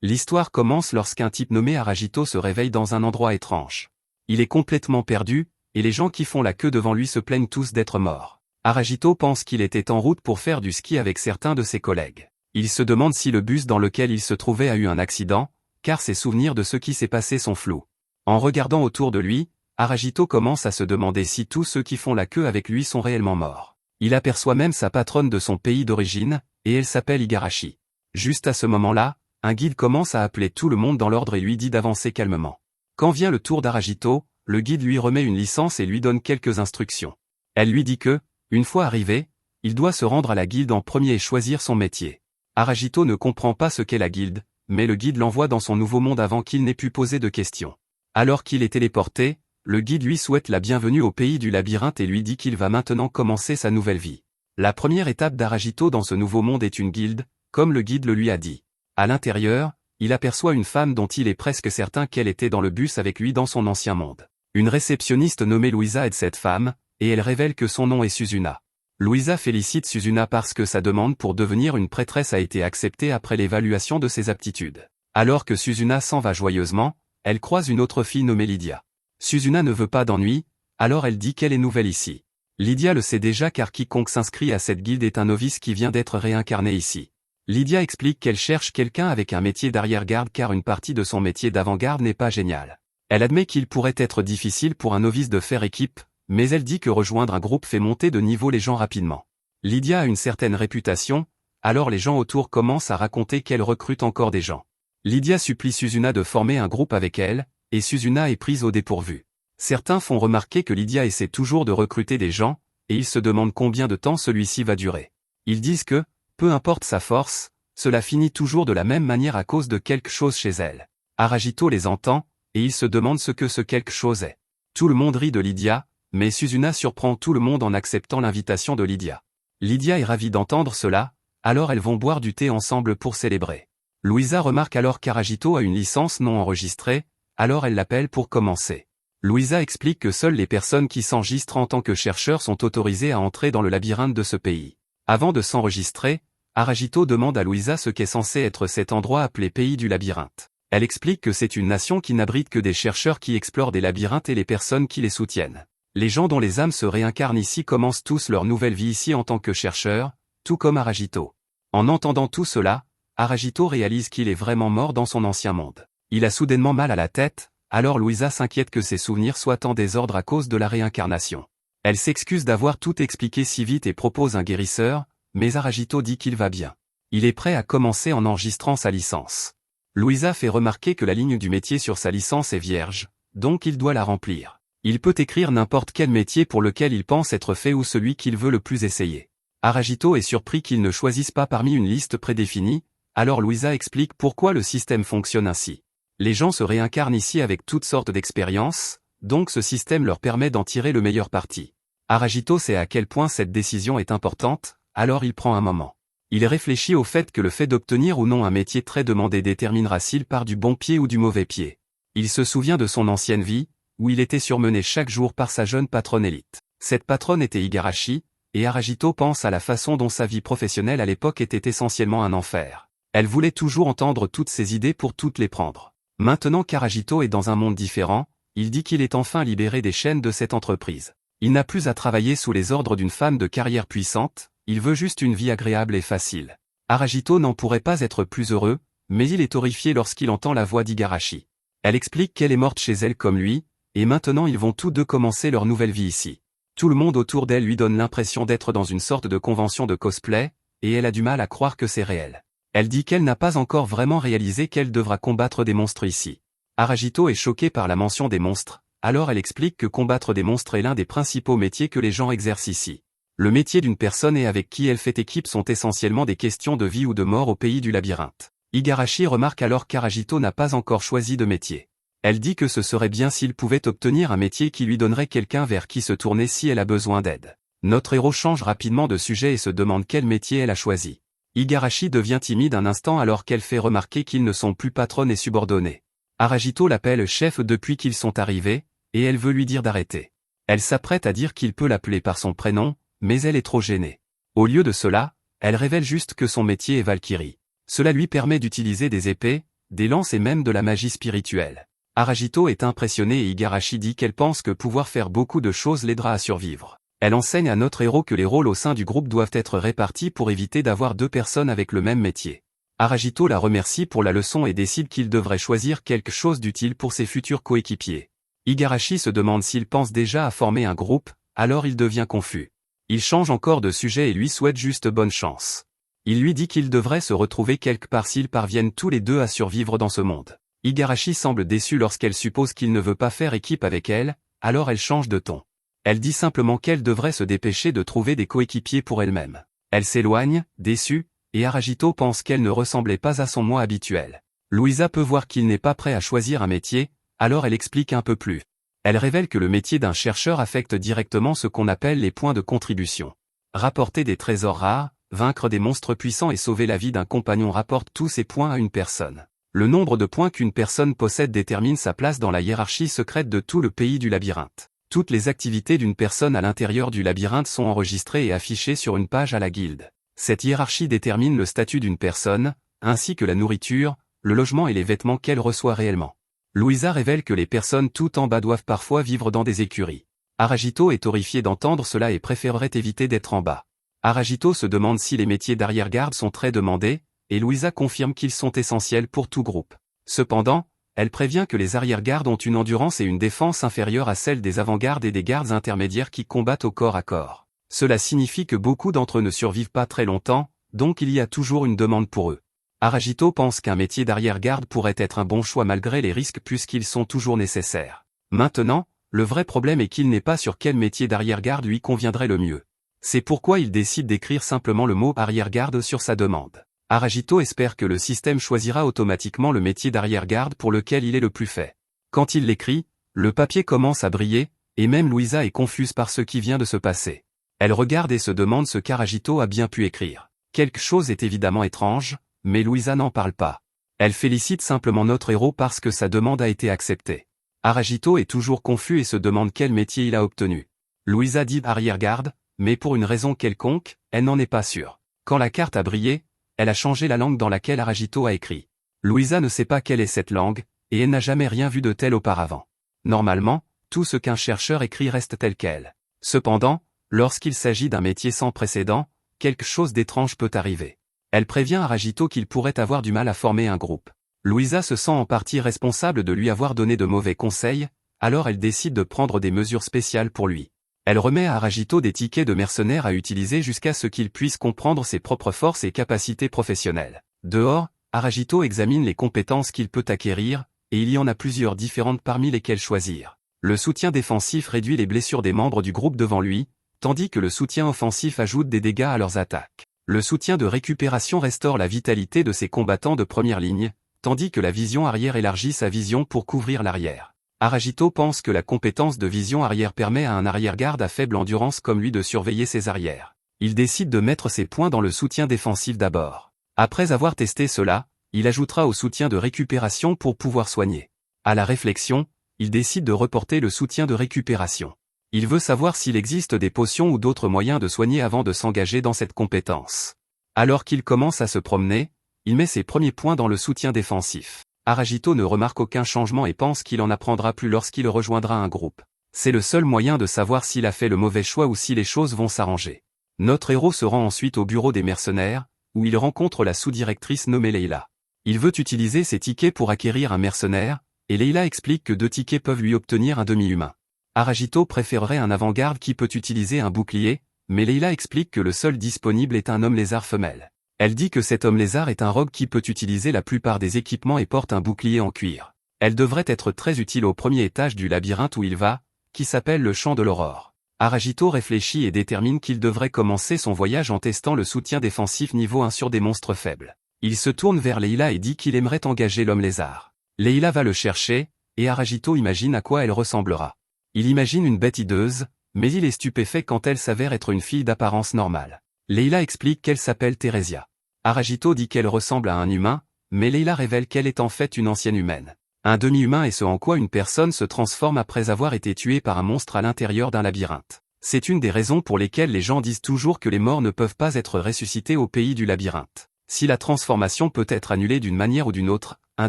L'histoire commence lorsqu'un type nommé Aragito se réveille dans un endroit étrange. Il est complètement perdu, et les gens qui font la queue devant lui se plaignent tous d'être morts. Aragito pense qu'il était en route pour faire du ski avec certains de ses collègues. Il se demande si le bus dans lequel il se trouvait a eu un accident, car ses souvenirs de ce qui s'est passé sont flous. En regardant autour de lui, Aragito commence à se demander si tous ceux qui font la queue avec lui sont réellement morts. Il aperçoit même sa patronne de son pays d'origine, et elle s'appelle Igarashi. Juste à ce moment-là, un guide commence à appeler tout le monde dans l'ordre et lui dit d'avancer calmement. Quand vient le tour d'Aragito, le guide lui remet une licence et lui donne quelques instructions. Elle lui dit que, une fois arrivé, il doit se rendre à la guilde en premier et choisir son métier. Aragito ne comprend pas ce qu'est la guilde, mais le guide l'envoie dans son nouveau monde avant qu'il n'ait pu poser de questions. Alors qu'il est téléporté, le guide lui souhaite la bienvenue au pays du labyrinthe et lui dit qu'il va maintenant commencer sa nouvelle vie. La première étape d'Aragito dans ce nouveau monde est une guilde, comme le guide le lui a dit. À l'intérieur, il aperçoit une femme dont il est presque certain qu'elle était dans le bus avec lui dans son ancien monde. Une réceptionniste nommée Louisa aide cette femme, et elle révèle que son nom est Suzuna. Louisa félicite Suzuna parce que sa demande pour devenir une prêtresse a été acceptée après l'évaluation de ses aptitudes. Alors que Suzuna s'en va joyeusement, elle croise une autre fille nommée Lydia. Suzuna ne veut pas d'ennui, alors elle dit qu'elle est nouvelle ici. Lydia le sait déjà car quiconque s'inscrit à cette guilde est un novice qui vient d'être réincarné ici. Lydia explique qu'elle cherche quelqu'un avec un métier d'arrière-garde car une partie de son métier d'avant-garde n'est pas géniale. Elle admet qu'il pourrait être difficile pour un novice de faire équipe, mais elle dit que rejoindre un groupe fait monter de niveau les gens rapidement. Lydia a une certaine réputation, alors les gens autour commencent à raconter qu'elle recrute encore des gens. Lydia supplie Suzuna de former un groupe avec elle, et Suzuna est prise au dépourvu. Certains font remarquer que Lydia essaie toujours de recruter des gens, et ils se demandent combien de temps celui-ci va durer. Ils disent que, peu importe sa force, cela finit toujours de la même manière à cause de quelque chose chez elle. Aragito les entend, et il se demande ce que ce quelque chose est. Tout le monde rit de Lydia, mais Suzuna surprend tout le monde en acceptant l'invitation de Lydia. Lydia est ravie d'entendre cela, alors elles vont boire du thé ensemble pour célébrer. Louisa remarque alors qu'Aragito a une licence non enregistrée, alors elle l'appelle pour commencer. Louisa explique que seules les personnes qui s'enregistrent en tant que chercheurs sont autorisées à entrer dans le labyrinthe de ce pays. Avant de s'enregistrer, Aragito demande à Louisa ce qu'est censé être cet endroit appelé pays du labyrinthe. Elle explique que c'est une nation qui n'abrite que des chercheurs qui explorent des labyrinthes et les personnes qui les soutiennent. Les gens dont les âmes se réincarnent ici commencent tous leur nouvelle vie ici en tant que chercheurs, tout comme Aragito. En entendant tout cela, Aragito réalise qu'il est vraiment mort dans son ancien monde. Il a soudainement mal à la tête, alors Louisa s'inquiète que ses souvenirs soient en désordre à cause de la réincarnation. Elle s'excuse d'avoir tout expliqué si vite et propose un guérisseur, mais Aragito dit qu'il va bien. Il est prêt à commencer en enregistrant sa licence. Louisa fait remarquer que la ligne du métier sur sa licence est vierge, donc il doit la remplir. Il peut écrire n'importe quel métier pour lequel il pense être fait ou celui qu'il veut le plus essayer. Aragito est surpris qu'il ne choisisse pas parmi une liste prédéfinie, alors Louisa explique pourquoi le système fonctionne ainsi. Les gens se réincarnent ici avec toutes sortes d'expériences, donc ce système leur permet d'en tirer le meilleur parti. Aragito sait à quel point cette décision est importante, alors il prend un moment. Il réfléchit au fait que le fait d'obtenir ou non un métier très demandé déterminera s'il part du bon pied ou du mauvais pied. Il se souvient de son ancienne vie, où il était surmené chaque jour par sa jeune patronne élite. Cette patronne était Igarashi, et Aragito pense à la façon dont sa vie professionnelle à l'époque était essentiellement un enfer. Elle voulait toujours entendre toutes ses idées pour toutes les prendre. Maintenant qu'Aragito est dans un monde différent, il dit qu'il est enfin libéré des chaînes de cette entreprise. Il n'a plus à travailler sous les ordres d'une femme de carrière puissante, il veut juste une vie agréable et facile. Aragito n'en pourrait pas être plus heureux, mais il est horrifié lorsqu'il entend la voix d'Igarashi. Elle explique qu'elle est morte chez elle comme lui, et maintenant ils vont tous deux commencer leur nouvelle vie ici. Tout le monde autour d'elle lui donne l'impression d'être dans une sorte de convention de cosplay, et elle a du mal à croire que c'est réel. Elle dit qu'elle n'a pas encore vraiment réalisé qu'elle devra combattre des monstres ici. Aragito est choqué par la mention des monstres, alors elle explique que combattre des monstres est l'un des principaux métiers que les gens exercent ici. Le métier d'une personne et avec qui elle fait équipe sont essentiellement des questions de vie ou de mort au pays du labyrinthe. Igarashi remarque alors qu'Aragito n'a pas encore choisi de métier. Elle dit que ce serait bien s'il pouvait obtenir un métier qui lui donnerait quelqu'un vers qui se tourner si elle a besoin d'aide. Notre héros change rapidement de sujet et se demande quel métier elle a choisi. Igarashi devient timide un instant alors qu'elle fait remarquer qu'ils ne sont plus patronne et subordonnés. Aragito l'appelle chef depuis qu'ils sont arrivés, et elle veut lui dire d'arrêter. Elle s'apprête à dire qu'il peut l'appeler par son prénom, mais elle est trop gênée. Au lieu de cela, elle révèle juste que son métier est Valkyrie. Cela lui permet d'utiliser des épées, des lances et même de la magie spirituelle. Aragito est impressionnée et Igarashi dit qu'elle pense que pouvoir faire beaucoup de choses l'aidera à survivre. Elle enseigne à notre héros que les rôles au sein du groupe doivent être répartis pour éviter d'avoir deux personnes avec le même métier. Aragito la remercie pour la leçon et décide qu'il devrait choisir quelque chose d'utile pour ses futurs coéquipiers. Igarashi se demande s'il pense déjà à former un groupe, alors il devient confus. Il change encore de sujet et lui souhaite juste bonne chance. Il lui dit qu'il devrait se retrouver quelque part s'ils parviennent tous les deux à survivre dans ce monde. Igarashi semble déçue lorsqu'elle suppose qu'il ne veut pas faire équipe avec elle, alors elle change de ton. Elle dit simplement qu'elle devrait se dépêcher de trouver des coéquipiers pour elle-même. Elle s'éloigne, déçue, et Aragito pense qu'elle ne ressemblait pas à son moi habituel. Louisa peut voir qu'il n'est pas prêt à choisir un métier, alors elle explique un peu plus. Elle révèle que le métier d'un chercheur affecte directement ce qu'on appelle les points de contribution. Rapporter des trésors rares, vaincre des monstres puissants et sauver la vie d'un compagnon rapporte tous ces points à une personne. Le nombre de points qu'une personne possède détermine sa place dans la hiérarchie secrète de tout le pays du labyrinthe. Toutes les activités d'une personne à l'intérieur du labyrinthe sont enregistrées et affichées sur une page à la guilde. Cette hiérarchie détermine le statut d'une personne, ainsi que la nourriture, le logement et les vêtements qu'elle reçoit réellement. Louisa révèle que les personnes tout en bas doivent parfois vivre dans des écuries. Aragito est horrifié d'entendre cela et préférerait éviter d'être en bas. Aragito se demande si les métiers d'arrière-garde sont très demandés, et Louisa confirme qu'ils sont essentiels pour tout groupe. Cependant, elle prévient que les arrière-gardes ont une endurance et une défense inférieures à celles des avant-gardes et des gardes intermédiaires qui combattent au corps à corps. Cela signifie que beaucoup d'entre eux ne survivent pas très longtemps, donc il y a toujours une demande pour eux. Aragito pense qu'un métier d'arrière-garde pourrait être un bon choix malgré les risques puisqu'ils sont toujours nécessaires. Maintenant, le vrai problème est qu'il n'est pas sûr quel métier d'arrière-garde lui conviendrait le mieux. C'est pourquoi il décide d'écrire simplement le mot arrière-garde sur sa demande. Aragito espère que le système choisira automatiquement le métier d'arrière-garde pour lequel il est le plus fait. Quand il l'écrit, le papier commence à briller, et même Louisa est confuse par ce qui vient de se passer. Elle regarde et se demande ce qu'Aragito a bien pu écrire. Quelque chose est évidemment étrange, mais Louisa n'en parle pas. Elle félicite simplement notre héros parce que sa demande a été acceptée. Aragito est toujours confus et se demande quel métier il a obtenu. Louisa dit arrière-garde, mais pour une raison quelconque, elle n'en est pas sûre. Quand la carte a brillé, elle a changé la langue dans laquelle Aragito a écrit. Louisa ne sait pas quelle est cette langue, et elle n'a jamais rien vu de tel auparavant. Normalement, tout ce qu'un chercheur écrit reste tel quel. Cependant, lorsqu'il s'agit d'un métier sans précédent, quelque chose d'étrange peut arriver. Elle prévient Aragito qu'il pourrait avoir du mal à former un groupe. Louisa se sent en partie responsable de lui avoir donné de mauvais conseils, alors elle décide de prendre des mesures spéciales pour lui. Elle remet à Aragito des tickets de mercenaires à utiliser jusqu'à ce qu'il puisse comprendre ses propres forces et capacités professionnelles. Dehors, Aragito examine les compétences qu'il peut acquérir, et il y en a plusieurs différentes parmi lesquelles choisir. Le soutien défensif réduit les blessures des membres du groupe devant lui, tandis que le soutien offensif ajoute des dégâts à leurs attaques. Le soutien de récupération restaure la vitalité de ses combattants de première ligne, tandis que la vision arrière élargit sa vision pour couvrir l'arrière. Aragito pense que la compétence de vision arrière permet à un arrière-garde à faible endurance comme lui de surveiller ses arrières. Il décide de mettre ses points dans le soutien défensif d'abord. Après avoir testé cela, il ajoutera au soutien de récupération pour pouvoir soigner. À la réflexion, il décide de reporter le soutien de récupération. Il veut savoir s'il existe des potions ou d'autres moyens de soigner avant de s'engager dans cette compétence. Alors qu'il commence à se promener, il met ses premiers points dans le soutien défensif. Aragito ne remarque aucun changement et pense qu'il en apprendra plus lorsqu'il rejoindra un groupe. C'est le seul moyen de savoir s'il a fait le mauvais choix ou si les choses vont s'arranger. Notre héros se rend ensuite au bureau des mercenaires, où il rencontre la sous-directrice nommée Leila. Il veut utiliser ses tickets pour acquérir un mercenaire, et Leila explique que 2 tickets peuvent lui obtenir un demi-humain. Aragito préférerait un avant-garde qui peut utiliser un bouclier, mais Leila explique que le seul disponible est un homme lézard femelle. Elle dit que cet homme lézard est un rogue qui peut utiliser la plupart des équipements et porte un bouclier en cuir. Elle devrait être très utile au premier étage du labyrinthe où il va, qui s'appelle le champ de l'aurore. Aragito réfléchit et détermine qu'il devrait commencer son voyage en testant le soutien défensif niveau 1 sur des monstres faibles. Il se tourne vers Leila et dit qu'il aimerait engager l'homme lézard. Leila va le chercher, et Aragito imagine à quoi elle ressemblera. Il imagine une bête hideuse, mais il est stupéfait quand elle s'avère être une fille d'apparence normale. Leila explique qu'elle s'appelle Theresia. Aragito dit qu'elle ressemble à un humain, mais Leila révèle qu'elle est en fait une ancienne humaine. Un demi-humain est ce en quoi une personne se transforme après avoir été tuée par un monstre à l'intérieur d'un labyrinthe. C'est une des raisons pour lesquelles les gens disent toujours que les morts ne peuvent pas être ressuscités au pays du labyrinthe. Si la transformation peut être annulée d'une manière ou d'une autre, un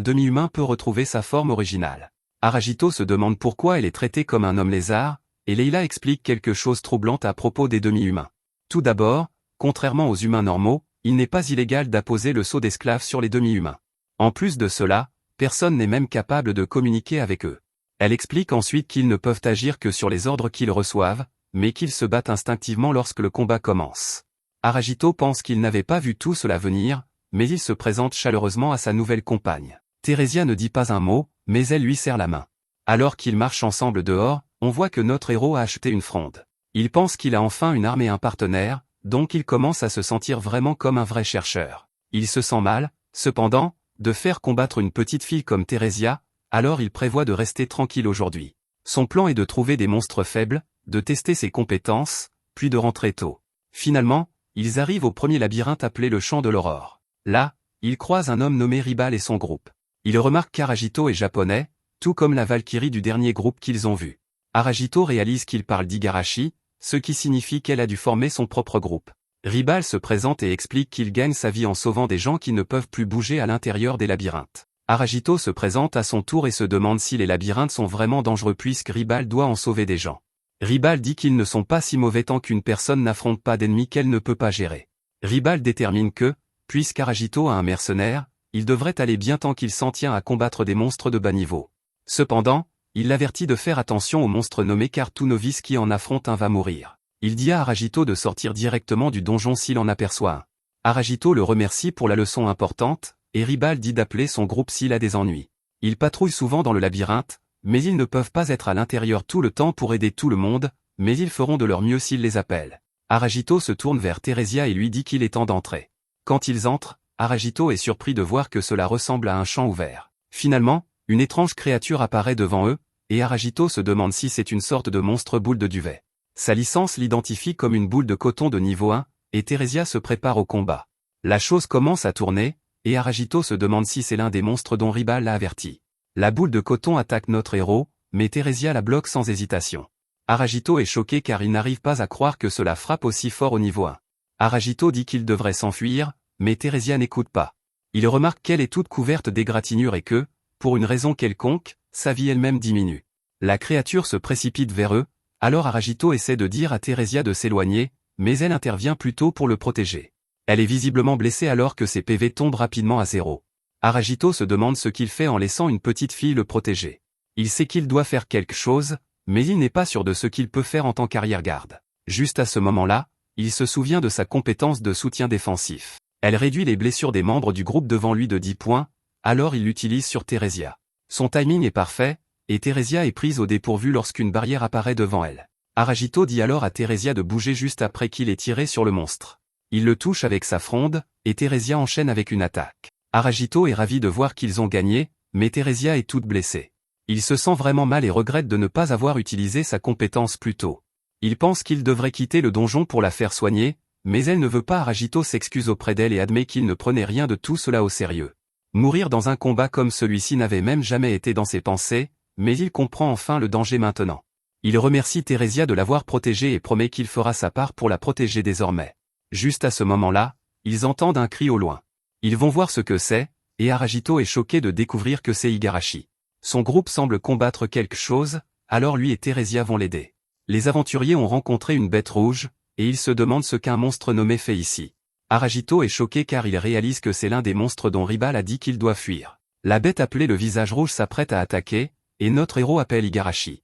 demi-humain peut retrouver sa forme originale. Aragito se demande pourquoi elle est traitée comme un homme lézard, et Leila explique quelque chose de troublant à propos des demi-humains. Tout d'abord, contrairement aux humains normaux, il n'est pas illégal d'apposer le sceau d'esclave sur les demi-humains. En plus de cela, personne n'est même capable de communiquer avec eux. Elle explique ensuite qu'ils ne peuvent agir que sur les ordres qu'ils reçoivent, mais qu'ils se battent instinctivement lorsque le combat commence. Aragito pense qu'il n'avait pas vu tout cela venir, mais il se présente chaleureusement à sa nouvelle compagne. Theresia ne dit pas un mot, mais elle lui serre la main. Alors qu'ils marchent ensemble dehors, on voit que notre héros a acheté une fronde. Il pense qu'il a enfin une arme et un partenaire, donc il commence à se sentir vraiment comme un vrai chercheur. Il se sent mal, cependant, de faire combattre une petite fille comme Theresia, alors il prévoit de rester tranquille aujourd'hui. Son plan est de trouver des monstres faibles, de tester ses compétences, puis de rentrer tôt. Finalement, ils arrivent au premier labyrinthe appelé le Champ de l'Aurore. Là, ils croisent un homme nommé Ribal et son groupe. Ils remarquent qu'Aragito est japonais, tout comme la Valkyrie du dernier groupe qu'ils ont vu. Aragito réalise qu'il parle d'Igarashi, ce qui signifie qu'elle a dû former son propre groupe. Ribal se présente et explique qu'il gagne sa vie en sauvant des gens qui ne peuvent plus bouger à l'intérieur des labyrinthes. Aragito se présente à son tour et se demande si les labyrinthes sont vraiment dangereux puisque Ribal doit en sauver des gens. Ribal dit qu'ils ne sont pas si mauvais tant qu'une personne n'affronte pas d'ennemis qu'elle ne peut pas gérer. Ribal détermine que, puisqu'Aragito a un mercenaire, il devrait aller bien tant qu'il s'en tient à combattre des monstres de bas niveau. Cependant, il l'avertit de faire attention aux monstres nommés car tout novice qui en affronte un va mourir. Il dit à Aragito de sortir directement du donjon s'il en aperçoit un. Aragito le remercie pour la leçon importante, et Ribal dit d'appeler son groupe s'il a des ennuis. Ils patrouillent souvent dans le labyrinthe, mais ils ne peuvent pas être à l'intérieur tout le temps pour aider tout le monde, mais ils feront de leur mieux s'ils les appellent. Aragito se tourne vers Theresia et lui dit qu'il est temps d'entrer. Quand ils entrent, Aragito est surpris de voir que cela ressemble à un champ ouvert. Finalement, une étrange créature apparaît devant eux, et Aragito se demande si c'est une sorte de monstre boule de duvet. Sa licence l'identifie comme une boule de coton de niveau 1, et Theresia se prépare au combat. La chose commence à tourner, et Aragito se demande si c'est l'un des monstres dont Ribal l'a averti. La boule de coton attaque notre héros, mais Theresia la bloque sans hésitation. Aragito est choqué car il n'arrive pas à croire que cela frappe aussi fort au niveau 1. Aragito dit qu'il devrait s'enfuir, mais Theresia n'écoute pas. Il remarque qu'elle est toute couverte d'égratignures et que, pour une raison quelconque, sa vie elle-même diminue. La créature se précipite vers eux, alors Aragito essaie de dire à Theresia de s'éloigner, mais elle intervient plutôt pour le protéger. Elle est visiblement blessée alors que ses PV tombent rapidement à zéro. Aragito se demande ce qu'il fait en laissant une petite fille le protéger. Il sait qu'il doit faire quelque chose, mais il n'est pas sûr de ce qu'il peut faire en tant qu'arrière-garde. Juste à ce moment-là, il se souvient de sa compétence de soutien défensif. Elle réduit les blessures des membres du groupe devant lui de 10 points, alors il l'utilise sur Theresia. Son timing est parfait, et Theresia est prise au dépourvu lorsqu'une barrière apparaît devant elle. Aragito dit alors à Theresia de bouger juste après qu'il ait tiré sur le monstre. Il le touche avec sa fronde, et Theresia enchaîne avec une attaque. Aragito est ravi de voir qu'ils ont gagné, mais Theresia est toute blessée. Il se sent vraiment mal et regrette de ne pas avoir utilisé sa compétence plus tôt. Il pense qu'il devrait quitter le donjon pour la faire soigner, mais elle ne veut pas. Aragito s'excuse auprès d'elle et admet qu'il ne prenait rien de tout cela au sérieux. Mourir dans un combat comme celui-ci n'avait même jamais été dans ses pensées, mais il comprend enfin le danger maintenant. Il remercie Theresia de l'avoir protégée et promet qu'il fera sa part pour la protéger désormais. Juste à ce moment-là, ils entendent un cri au loin. Ils vont voir ce que c'est, et Aragito est choqué de découvrir que c'est Igarashi. Son groupe semble combattre quelque chose, alors lui et Theresia vont l'aider. Les aventuriers ont rencontré une bête rouge, et ils se demandent ce qu'un monstre nommé fait ici. Aragito est choqué car il réalise que c'est l'un des monstres dont Ribal a dit qu'il doit fuir. La bête appelée le Visage Rouge s'apprête à attaquer, et notre héros appelle Igarashi.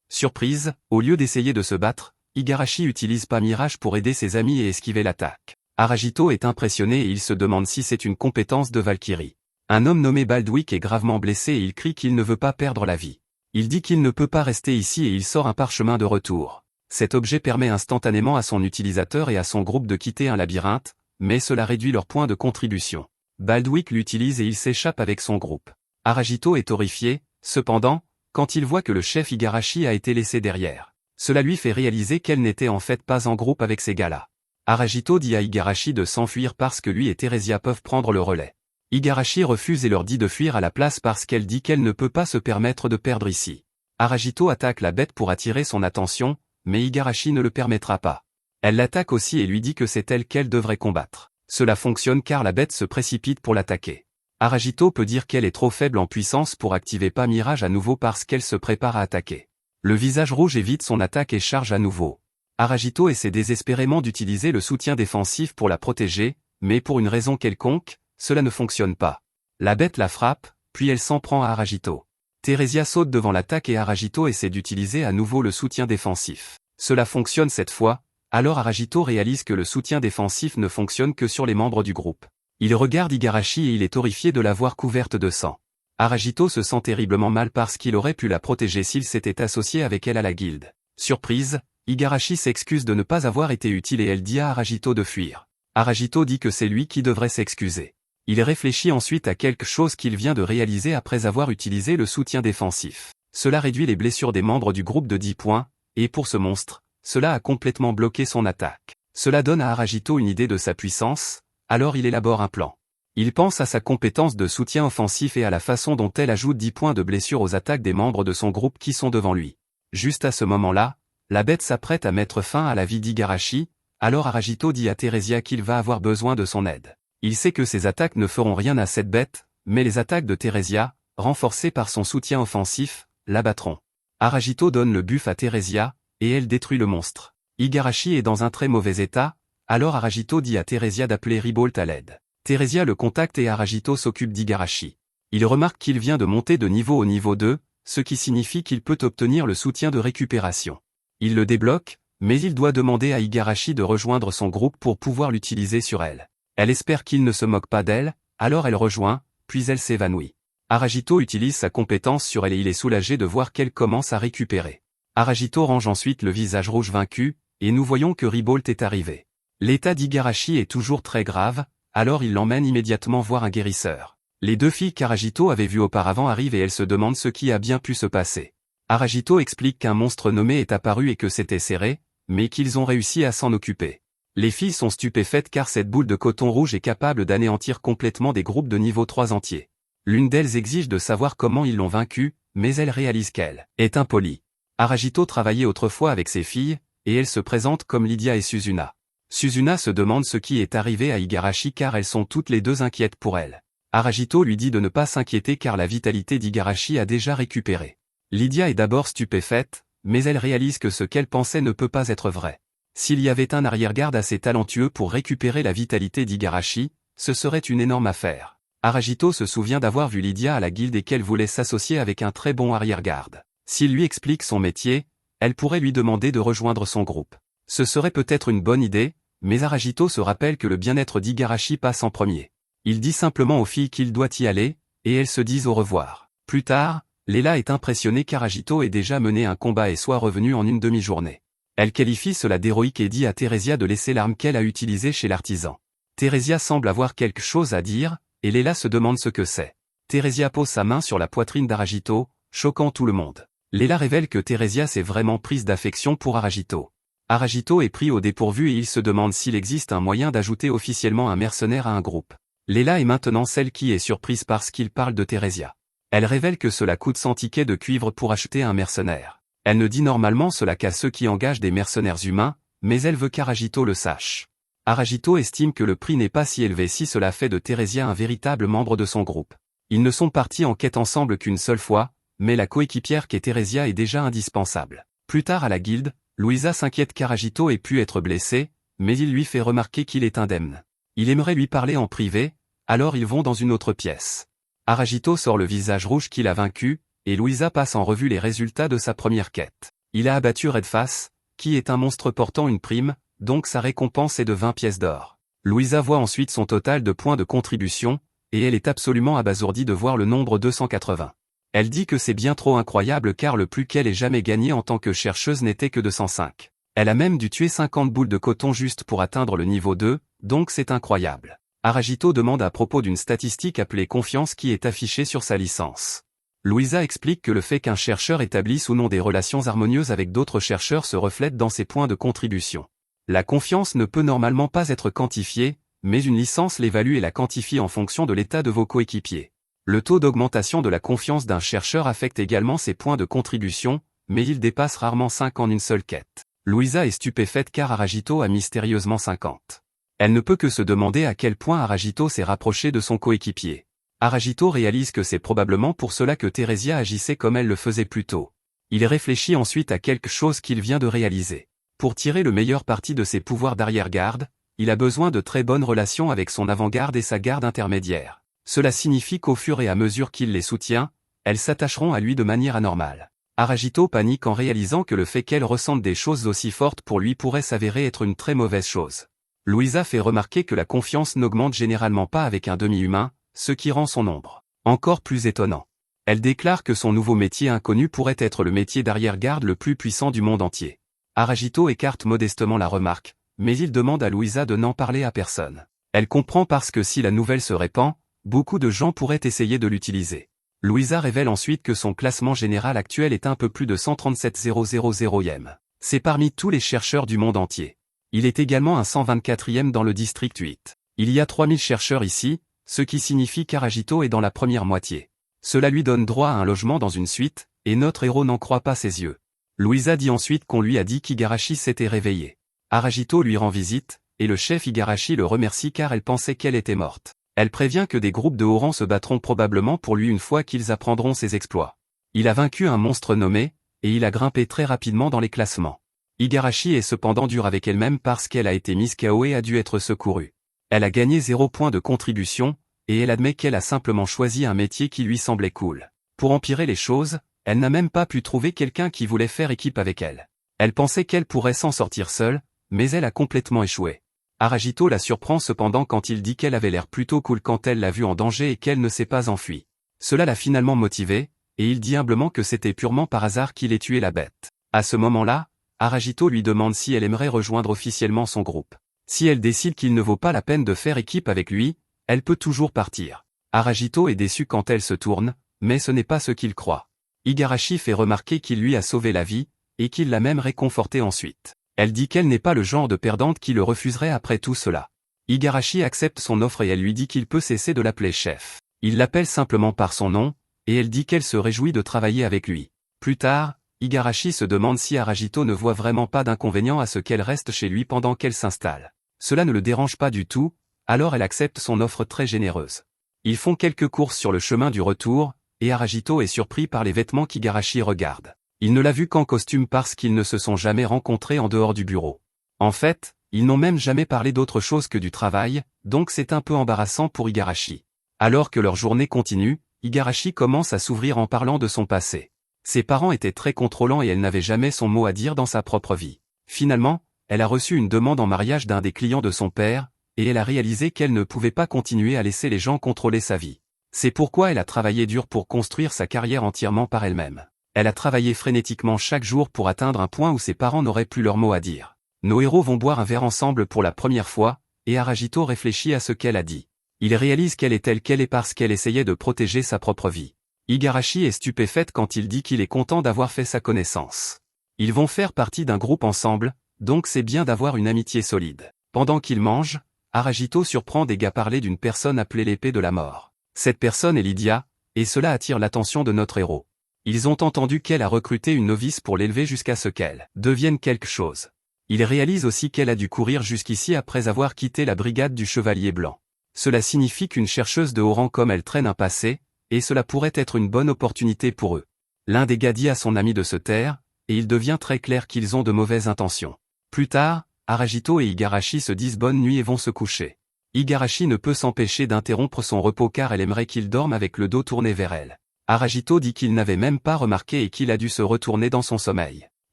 Surprise, au lieu d'essayer de se battre, Igarashi utilise pas Mirage pour aider ses amis et esquiver l'attaque. Aragito est impressionné et il se demande si c'est une compétence de Valkyrie. Un homme nommé Baldwick est gravement blessé et il crie qu'il ne veut pas perdre la vie. Il dit qu'il ne peut pas rester ici et il sort un parchemin de retour. Cet objet permet instantanément à son utilisateur et à son groupe de quitter un labyrinthe, mais cela réduit leur point de contribution. Baldwick l'utilise et il s'échappe avec son groupe. Aragito est horrifié, cependant, quand il voit que le chef Igarashi a été laissé derrière. Cela lui fait réaliser qu'elle n'était en fait pas en groupe avec ces gars-là. Aragito dit à Igarashi de s'enfuir parce que lui et Theresia peuvent prendre le relais. Igarashi refuse et leur dit de fuir à la place parce qu'elle dit qu'elle ne peut pas se permettre de perdre ici. Aragito attaque la bête pour attirer son attention, mais Igarashi ne le permettra pas. Elle l'attaque aussi et lui dit que c'est elle qu'elle devrait combattre. Cela fonctionne car la bête se précipite pour l'attaquer. Aragito peut dire qu'elle est trop faible en puissance pour activer pas Mirage à nouveau parce qu'elle se prépare à attaquer. Le visage rouge évite son attaque et charge à nouveau. Aragito essaie désespérément d'utiliser le soutien défensif pour la protéger, mais pour une raison quelconque, cela ne fonctionne pas. La bête la frappe, puis elle s'en prend à Aragito. Theresia saute devant l'attaque et Aragito essaie d'utiliser à nouveau le soutien défensif. Cela fonctionne cette fois, alors Aragito réalise que le soutien défensif ne fonctionne que sur les membres du groupe. Il regarde Igarashi et il est horrifié de la voir couverte de sang. Aragito se sent terriblement mal parce qu'il aurait pu la protéger s'il s'était associé avec elle à la guilde. Surprise, Igarashi s'excuse de ne pas avoir été utile et elle dit à Aragito de fuir. Aragito dit que c'est lui qui devrait s'excuser. Il réfléchit ensuite à quelque chose qu'il vient de réaliser après avoir utilisé le soutien défensif. Cela réduit les blessures des membres du groupe de 10 points, et pour ce monstre, cela a complètement bloqué son attaque. Cela donne à Aragito une idée de sa puissance, alors il élabore un plan. Il pense à sa compétence de soutien offensif et à la façon dont elle ajoute 10 points de blessure aux attaques des membres de son groupe qui sont devant lui. Juste à ce moment-là, la bête s'apprête à mettre fin à la vie d'Igarashi, alors Aragito dit à Theresia qu'il va avoir besoin de son aide. Il sait que ses attaques ne feront rien à cette bête, mais les attaques de Theresia, renforcées par son soutien offensif, l'abattront. Aragito donne le buff à Theresia, et elle détruit le monstre. Igarashi est dans un très mauvais état, alors Aragito dit à Theresia d'appeler Ribolt à l'aide. Theresia le contacte et Aragito s'occupe d'Igarashi. Il remarque qu'il vient de monter de niveau au niveau 2, ce qui signifie qu'il peut obtenir le soutien de récupération. Il le débloque, mais il doit demander à Igarashi de rejoindre son groupe pour pouvoir l'utiliser sur elle. Elle espère qu'il ne se moque pas d'elle, alors elle rejoint, puis elle s'évanouit. Aragito utilise sa compétence sur elle et il est soulagé de voir qu'elle commence à récupérer. Aragito range ensuite le visage rouge vaincu, et nous voyons que Ribolt est arrivé. L'état d'Igarashi est toujours très grave, alors il l'emmène immédiatement voir un guérisseur. Les deux filles qu'Aragito avait vues auparavant arrivent et elles se demandent ce qui a bien pu se passer. Aragito explique qu'un monstre nommé est apparu et que c'était serré, mais qu'ils ont réussi à s'en occuper. Les filles sont stupéfaites car cette boule de coton rouge est capable d'anéantir complètement des groupes de niveau 3 entiers. L'une d'elles exige de savoir comment ils l'ont vaincue, mais elle réalise qu'elle est impolie. Aragito travaillait autrefois avec ses filles, et elles se présentent comme Lydia et Suzuna. Suzuna se demande ce qui est arrivé à Igarashi car elles sont toutes les deux inquiètes pour elle. Aragito lui dit de ne pas s'inquiéter car la vitalité d'Igarashi a déjà récupéré. Lydia est d'abord stupéfaite, mais elle réalise que ce qu'elle pensait ne peut pas être vrai. S'il y avait un arrière-garde assez talentueux pour récupérer la vitalité d'Igarashi, ce serait une énorme affaire. Aragito se souvient d'avoir vu Lydia à la guilde et qu'elle voulait s'associer avec un très bon arrière-garde. S'il lui explique son métier, elle pourrait lui demander de rejoindre son groupe. Ce serait peut-être une bonne idée, mais Aragito se rappelle que le bien-être d'Igarashi passe en premier. Il dit simplement aux filles qu'il doit y aller, et elles se disent au revoir. Plus tard, Leila est impressionnée qu'Aragito ait déjà mené un combat et soit revenu en une demi-journée. Elle qualifie cela d'héroïque et dit à Theresia de laisser l'arme qu'elle a utilisée chez l'artisan. Theresia semble avoir quelque chose à dire, et Leila se demande ce que c'est. Theresia pose sa main sur la poitrine d'Aragito, choquant tout le monde. Leila révèle que Theresia s'est vraiment prise d'affection pour Aragito. Aragito est pris au dépourvu et il se demande s'il existe un moyen d'ajouter officiellement un mercenaire à un groupe. Leila est maintenant celle qui est surprise parce qu'il parle de Theresia. Elle révèle que cela coûte 100 tickets de cuivre pour acheter un mercenaire. Elle ne dit normalement cela qu'à ceux qui engagent des mercenaires humains, mais elle veut qu'Aragito le sache. Aragito estime que le prix n'est pas si élevé si cela fait de Theresia un véritable membre de son groupe. Ils ne sont partis en quête ensemble qu'une seule fois, mais la coéquipière qu'est Theresia est déjà indispensable. Plus tard à la guilde, Louisa s'inquiète qu'Aragito ait pu être blessé, mais il lui fait remarquer qu'il est indemne. Il aimerait lui parler en privé, alors ils vont dans une autre pièce. Aragito sort le visage rouge qu'il a vaincu, et Louisa passe en revue les résultats de sa première quête. Il a abattu Redface, qui est un monstre portant une prime, donc sa récompense est de 20 pièces d'or. Louisa voit ensuite son total de points de contribution, et elle est absolument abasourdie de voir le nombre 280. Elle dit que c'est bien trop incroyable car le plus qu'elle ait jamais gagné en tant que chercheuse n'était que de 105. Elle a même dû tuer 50 boules de coton juste pour atteindre le niveau 2, donc c'est incroyable. Aragito demande à propos d'une statistique appelée confiance qui est affichée sur sa licence. Louisa explique que le fait qu'un chercheur établisse ou non des relations harmonieuses avec d'autres chercheurs se reflète dans ses points de contribution. La confiance ne peut normalement pas être quantifiée, mais une licence l'évalue et la quantifie en fonction de l'état de vos coéquipiers. Le taux d'augmentation de la confiance d'un chercheur affecte également ses points de contribution, mais il dépasse rarement 5 en une seule quête. Louisa est stupéfaite car Aragito a mystérieusement 50. Elle ne peut que se demander à quel point Aragito s'est rapproché de son coéquipier. Aragito réalise que c'est probablement pour cela que Theresia agissait comme elle le faisait plus tôt. Il réfléchit ensuite à quelque chose qu'il vient de réaliser. Pour tirer le meilleur parti de ses pouvoirs d'arrière-garde, il a besoin de très bonnes relations avec son avant-garde et sa garde intermédiaire. Cela signifie qu'au fur et à mesure qu'il les soutient, elles s'attacheront à lui de manière anormale. Aragito panique en réalisant que le fait qu'elle ressente des choses aussi fortes pour lui pourrait s'avérer être une très mauvaise chose. Louisa fait remarquer que la confiance n'augmente généralement pas avec un demi-humain, ce qui rend son ombre encore plus étonnant. Elle déclare que son nouveau métier inconnu pourrait être le métier d'arrière-garde le plus puissant du monde entier. Aragito écarte modestement la remarque, mais il demande à Louisa de n'en parler à personne. Elle comprend parce que si la nouvelle se répand, beaucoup de gens pourraient essayer de l'utiliser. Louisa révèle ensuite que son classement général actuel est un peu plus de 137 000e. C'est parmi tous les chercheurs du monde entier. Il est également un 124e dans le district 8. Il y a 3000 chercheurs ici, ce qui signifie qu'Aragito est dans la première moitié. Cela lui donne droit à un logement dans une suite, et notre héros n'en croit pas ses yeux. Louisa dit ensuite qu'on lui a dit qu'Igarashi s'était réveillé. Aragito lui rend visite, et le chef Igarashi le remercie car elle pensait qu'elle était morte. Elle prévient que des groupes de haut rang se battront probablement pour lui une fois qu'ils apprendront ses exploits. Il a vaincu un monstre nommé, et il a grimpé très rapidement dans les classements. Igarashi est cependant dure avec elle-même parce qu'elle a été mise KO et a dû être secourue. Elle a gagné 0 point de contribution, et elle admet qu'elle a simplement choisi un métier qui lui semblait cool. Pour empirer les choses, elle n'a même pas pu trouver quelqu'un qui voulait faire équipe avec elle. Elle pensait qu'elle pourrait s'en sortir seule, mais elle a complètement échoué. Aragito la surprend cependant quand il dit qu'elle avait l'air plutôt cool quand elle l'a vue en danger et qu'elle ne s'est pas enfuie. Cela l'a finalement motivée, et il dit humblement que c'était purement par hasard qu'il ait tué la bête. À ce moment-là, Aragito lui demande si elle aimerait rejoindre officiellement son groupe. Si elle décide qu'il ne vaut pas la peine de faire équipe avec lui, elle peut toujours partir. Aragito est déçu quand elle se tourne, mais ce n'est pas ce qu'il croit. Igarashi fait remarquer qu'il lui a sauvé la vie, et qu'il l'a même réconforté ensuite. Elle dit qu'elle n'est pas le genre de perdante qui le refuserait après tout cela. Igarashi accepte son offre et elle lui dit qu'il peut cesser de l'appeler chef. Il l'appelle simplement par son nom, et elle dit qu'elle se réjouit de travailler avec lui. Plus tard, Igarashi se demande si Aragito ne voit vraiment pas d'inconvénient à ce qu'elle reste chez lui pendant qu'elle s'installe. Cela ne le dérange pas du tout, alors elle accepte son offre très généreuse. Ils font quelques courses sur le chemin du retour, et Aragito est surpris par les vêtements qu'Igarashi regarde. Il ne l'a vu qu'en costume parce qu'ils ne se sont jamais rencontrés en dehors du bureau. En fait, ils n'ont même jamais parlé d'autre chose que du travail, donc c'est un peu embarrassant pour Igarashi. Alors que leur journée continue, Igarashi commence à s'ouvrir en parlant de son passé. Ses parents étaient très contrôlants et elle n'avait jamais son mot à dire dans sa propre vie. Finalement, elle a reçu une demande en mariage d'un des clients de son père, et elle a réalisé qu'elle ne pouvait pas continuer à laisser les gens contrôler sa vie. C'est pourquoi elle a travaillé dur pour construire sa carrière entièrement par elle-même. Elle a travaillé frénétiquement chaque jour pour atteindre un point où ses parents n'auraient plus leur mot à dire. Nos héros vont boire un verre ensemble pour la première fois, et Aragito réfléchit à ce qu'elle a dit. Il réalise qu'elle est telle qu'elle est parce qu'elle essayait de protéger sa propre vie. Igarashi est stupéfaite quand il dit qu'il est content d'avoir fait sa connaissance. Ils vont faire partie d'un groupe ensemble, donc c'est bien d'avoir une amitié solide. Pendant qu'ils mangent, Aragito surprend des gars parler d'une personne appelée l'épée de la mort. Cette personne est Lydia, et cela attire l'attention de notre héros. Ils ont entendu qu'elle a recruté une novice pour l'élever jusqu'à ce qu'elle devienne quelque chose. Ils réalisent aussi qu'elle a dû courir jusqu'ici après avoir quitté la brigade du Chevalier Blanc. Cela signifie qu'une chercheuse de haut rang comme elle traîne un passé, et cela pourrait être une bonne opportunité pour eux. L'un des gars dit à son ami de se taire, et il devient très clair qu'ils ont de mauvaises intentions. Plus tard, Aragito et Igarashi se disent bonne nuit et vont se coucher. Igarashi ne peut s'empêcher d'interrompre son repos car elle aimerait qu'il dorme avec le dos tourné vers elle. Aragito dit qu'il n'avait même pas remarqué et qu'il a dû se retourner dans son sommeil.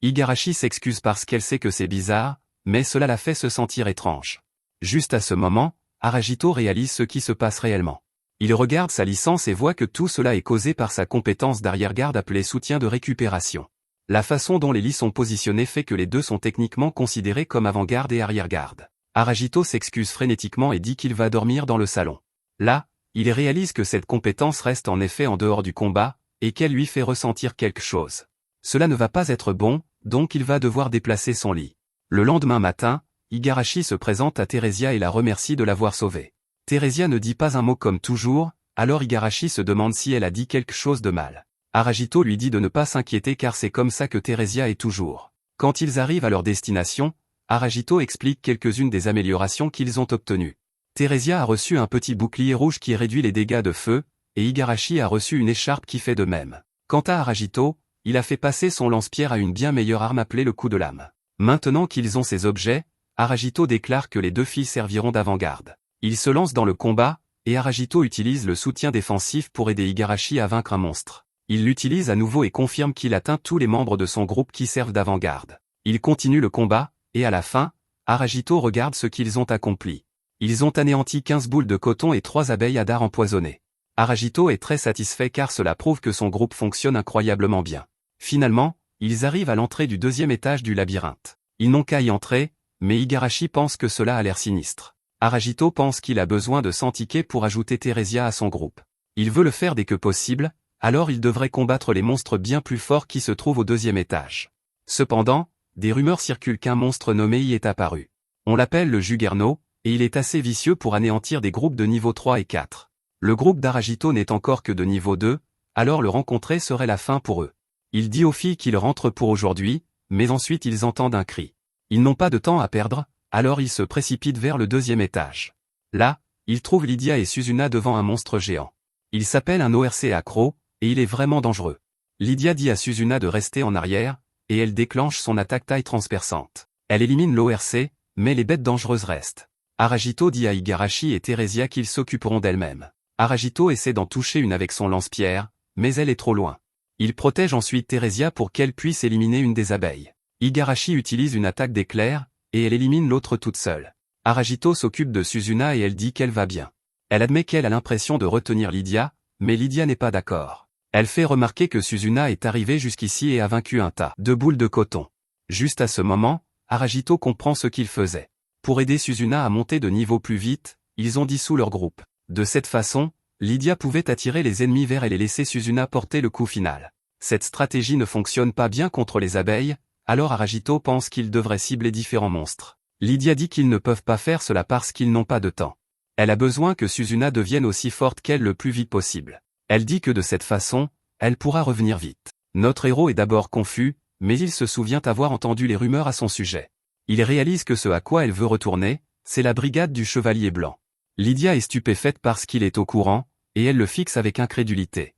Igarashi s'excuse parce qu'elle sait que c'est bizarre, mais cela la fait se sentir étrange. Juste à ce moment, Aragito réalise ce qui se passe réellement. Il regarde sa licence et voit que tout cela est causé par sa compétence d'arrière-garde appelée soutien de récupération. La façon dont les lits sont positionnés fait que les deux sont techniquement considérés comme avant-garde et arrière-garde. Aragito s'excuse frénétiquement et dit qu'il va dormir dans le salon. Là, il réalise que cette compétence reste en effet en dehors du combat, et qu'elle lui fait ressentir quelque chose. Cela ne va pas être bon, donc il va devoir déplacer son lit. Le lendemain matin, Igarashi se présente à Theresia et la remercie de l'avoir sauvée. Theresia ne dit pas un mot comme toujours, alors Igarashi se demande si elle a dit quelque chose de mal. Aragito lui dit de ne pas s'inquiéter car c'est comme ça que Theresia est toujours. Quand ils arrivent à leur destination, Aragito explique quelques-unes des améliorations qu'ils ont obtenues. Theresia a reçu un petit bouclier rouge qui réduit les dégâts de feu, et Igarashi a reçu une écharpe qui fait de même. Quant à Aragito, il a fait passer son lance-pierre à une bien meilleure arme appelée le coup de lame. Maintenant qu'ils ont ces objets, Aragito déclare que les deux filles serviront d'avant-garde. Il se lance dans le combat, et Aragito utilise le soutien défensif pour aider Igarashi à vaincre un monstre. Il l'utilise à nouveau et confirme qu'il atteint tous les membres de son groupe qui servent d'avant-garde. Il continue le combat, et à la fin, Aragito regarde ce qu'ils ont accompli. Ils ont anéanti 15 boules de coton et 3 abeilles à dard empoisonnées. Aragito est très satisfait car cela prouve que son groupe fonctionne incroyablement bien. Finalement, ils arrivent à l'entrée du deuxième étage du labyrinthe. Ils n'ont qu'à y entrer, mais Igarashi pense que cela a l'air sinistre. Aragito pense qu'il a besoin de 100 tickets pour ajouter Theresia à son groupe. Il veut le faire dès que possible, alors il devrait combattre les monstres bien plus forts qui se trouvent au deuxième étage. Cependant, des rumeurs circulent qu'un monstre nommé y est apparu. On l'appelle le Juggernaut, et il est assez vicieux pour anéantir des groupes de niveau 3 et 4. Le groupe d'Aragito n'est encore que de niveau 2, alors le rencontrer serait la fin pour eux. Il dit aux filles qu'ils rentrent pour aujourd'hui, mais ensuite ils entendent un cri. Ils n'ont pas de temps à perdre, alors ils se précipitent vers le deuxième étage. Là, ils trouvent Lydia et Suzuna devant un monstre géant. Il s'appelle un ORC accro, et il est vraiment dangereux. Lydia dit à Suzuna de rester en arrière, et elle déclenche son attaque taille transperçante. Elle élimine l'ORC, mais les bêtes dangereuses restent. Aragito dit à Igarashi et Theresia qu'ils s'occuperont d'elles-mêmes. Aragito essaie d'en toucher une avec son lance-pierre, mais elle est trop loin. Il protège ensuite Theresia pour qu'elle puisse éliminer une des abeilles. Igarashi utilise une attaque d'éclair, et elle élimine l'autre toute seule. Aragito s'occupe de Suzuna et elle dit qu'elle va bien. Elle admet qu'elle a l'impression de retenir Lydia, mais Lydia n'est pas d'accord. Elle fait remarquer que Suzuna est arrivée jusqu'ici et a vaincu un tas de boules de coton. Juste à ce moment, Aragito comprend ce qu'il faisait. Pour aider Suzuna à monter de niveau plus vite, ils ont dissous leur groupe. De cette façon, Lydia pouvait attirer les ennemis vers elle et laisser Suzuna porter le coup final. Cette stratégie ne fonctionne pas bien contre les abeilles, alors Aragito pense qu'il devrait cibler différents monstres. Lydia dit qu'ils ne peuvent pas faire cela parce qu'ils n'ont pas de temps. Elle a besoin que Suzuna devienne aussi forte qu'elle le plus vite possible. Elle dit que de cette façon, elle pourra revenir vite. Notre héros est d'abord confus, mais il se souvient avoir entendu les rumeurs à son sujet. Il réalise que ce à quoi elle veut retourner, c'est la brigade du Chevalier Blanc. Lydia est stupéfaite parce qu'il est au courant, et elle le fixe avec incrédulité.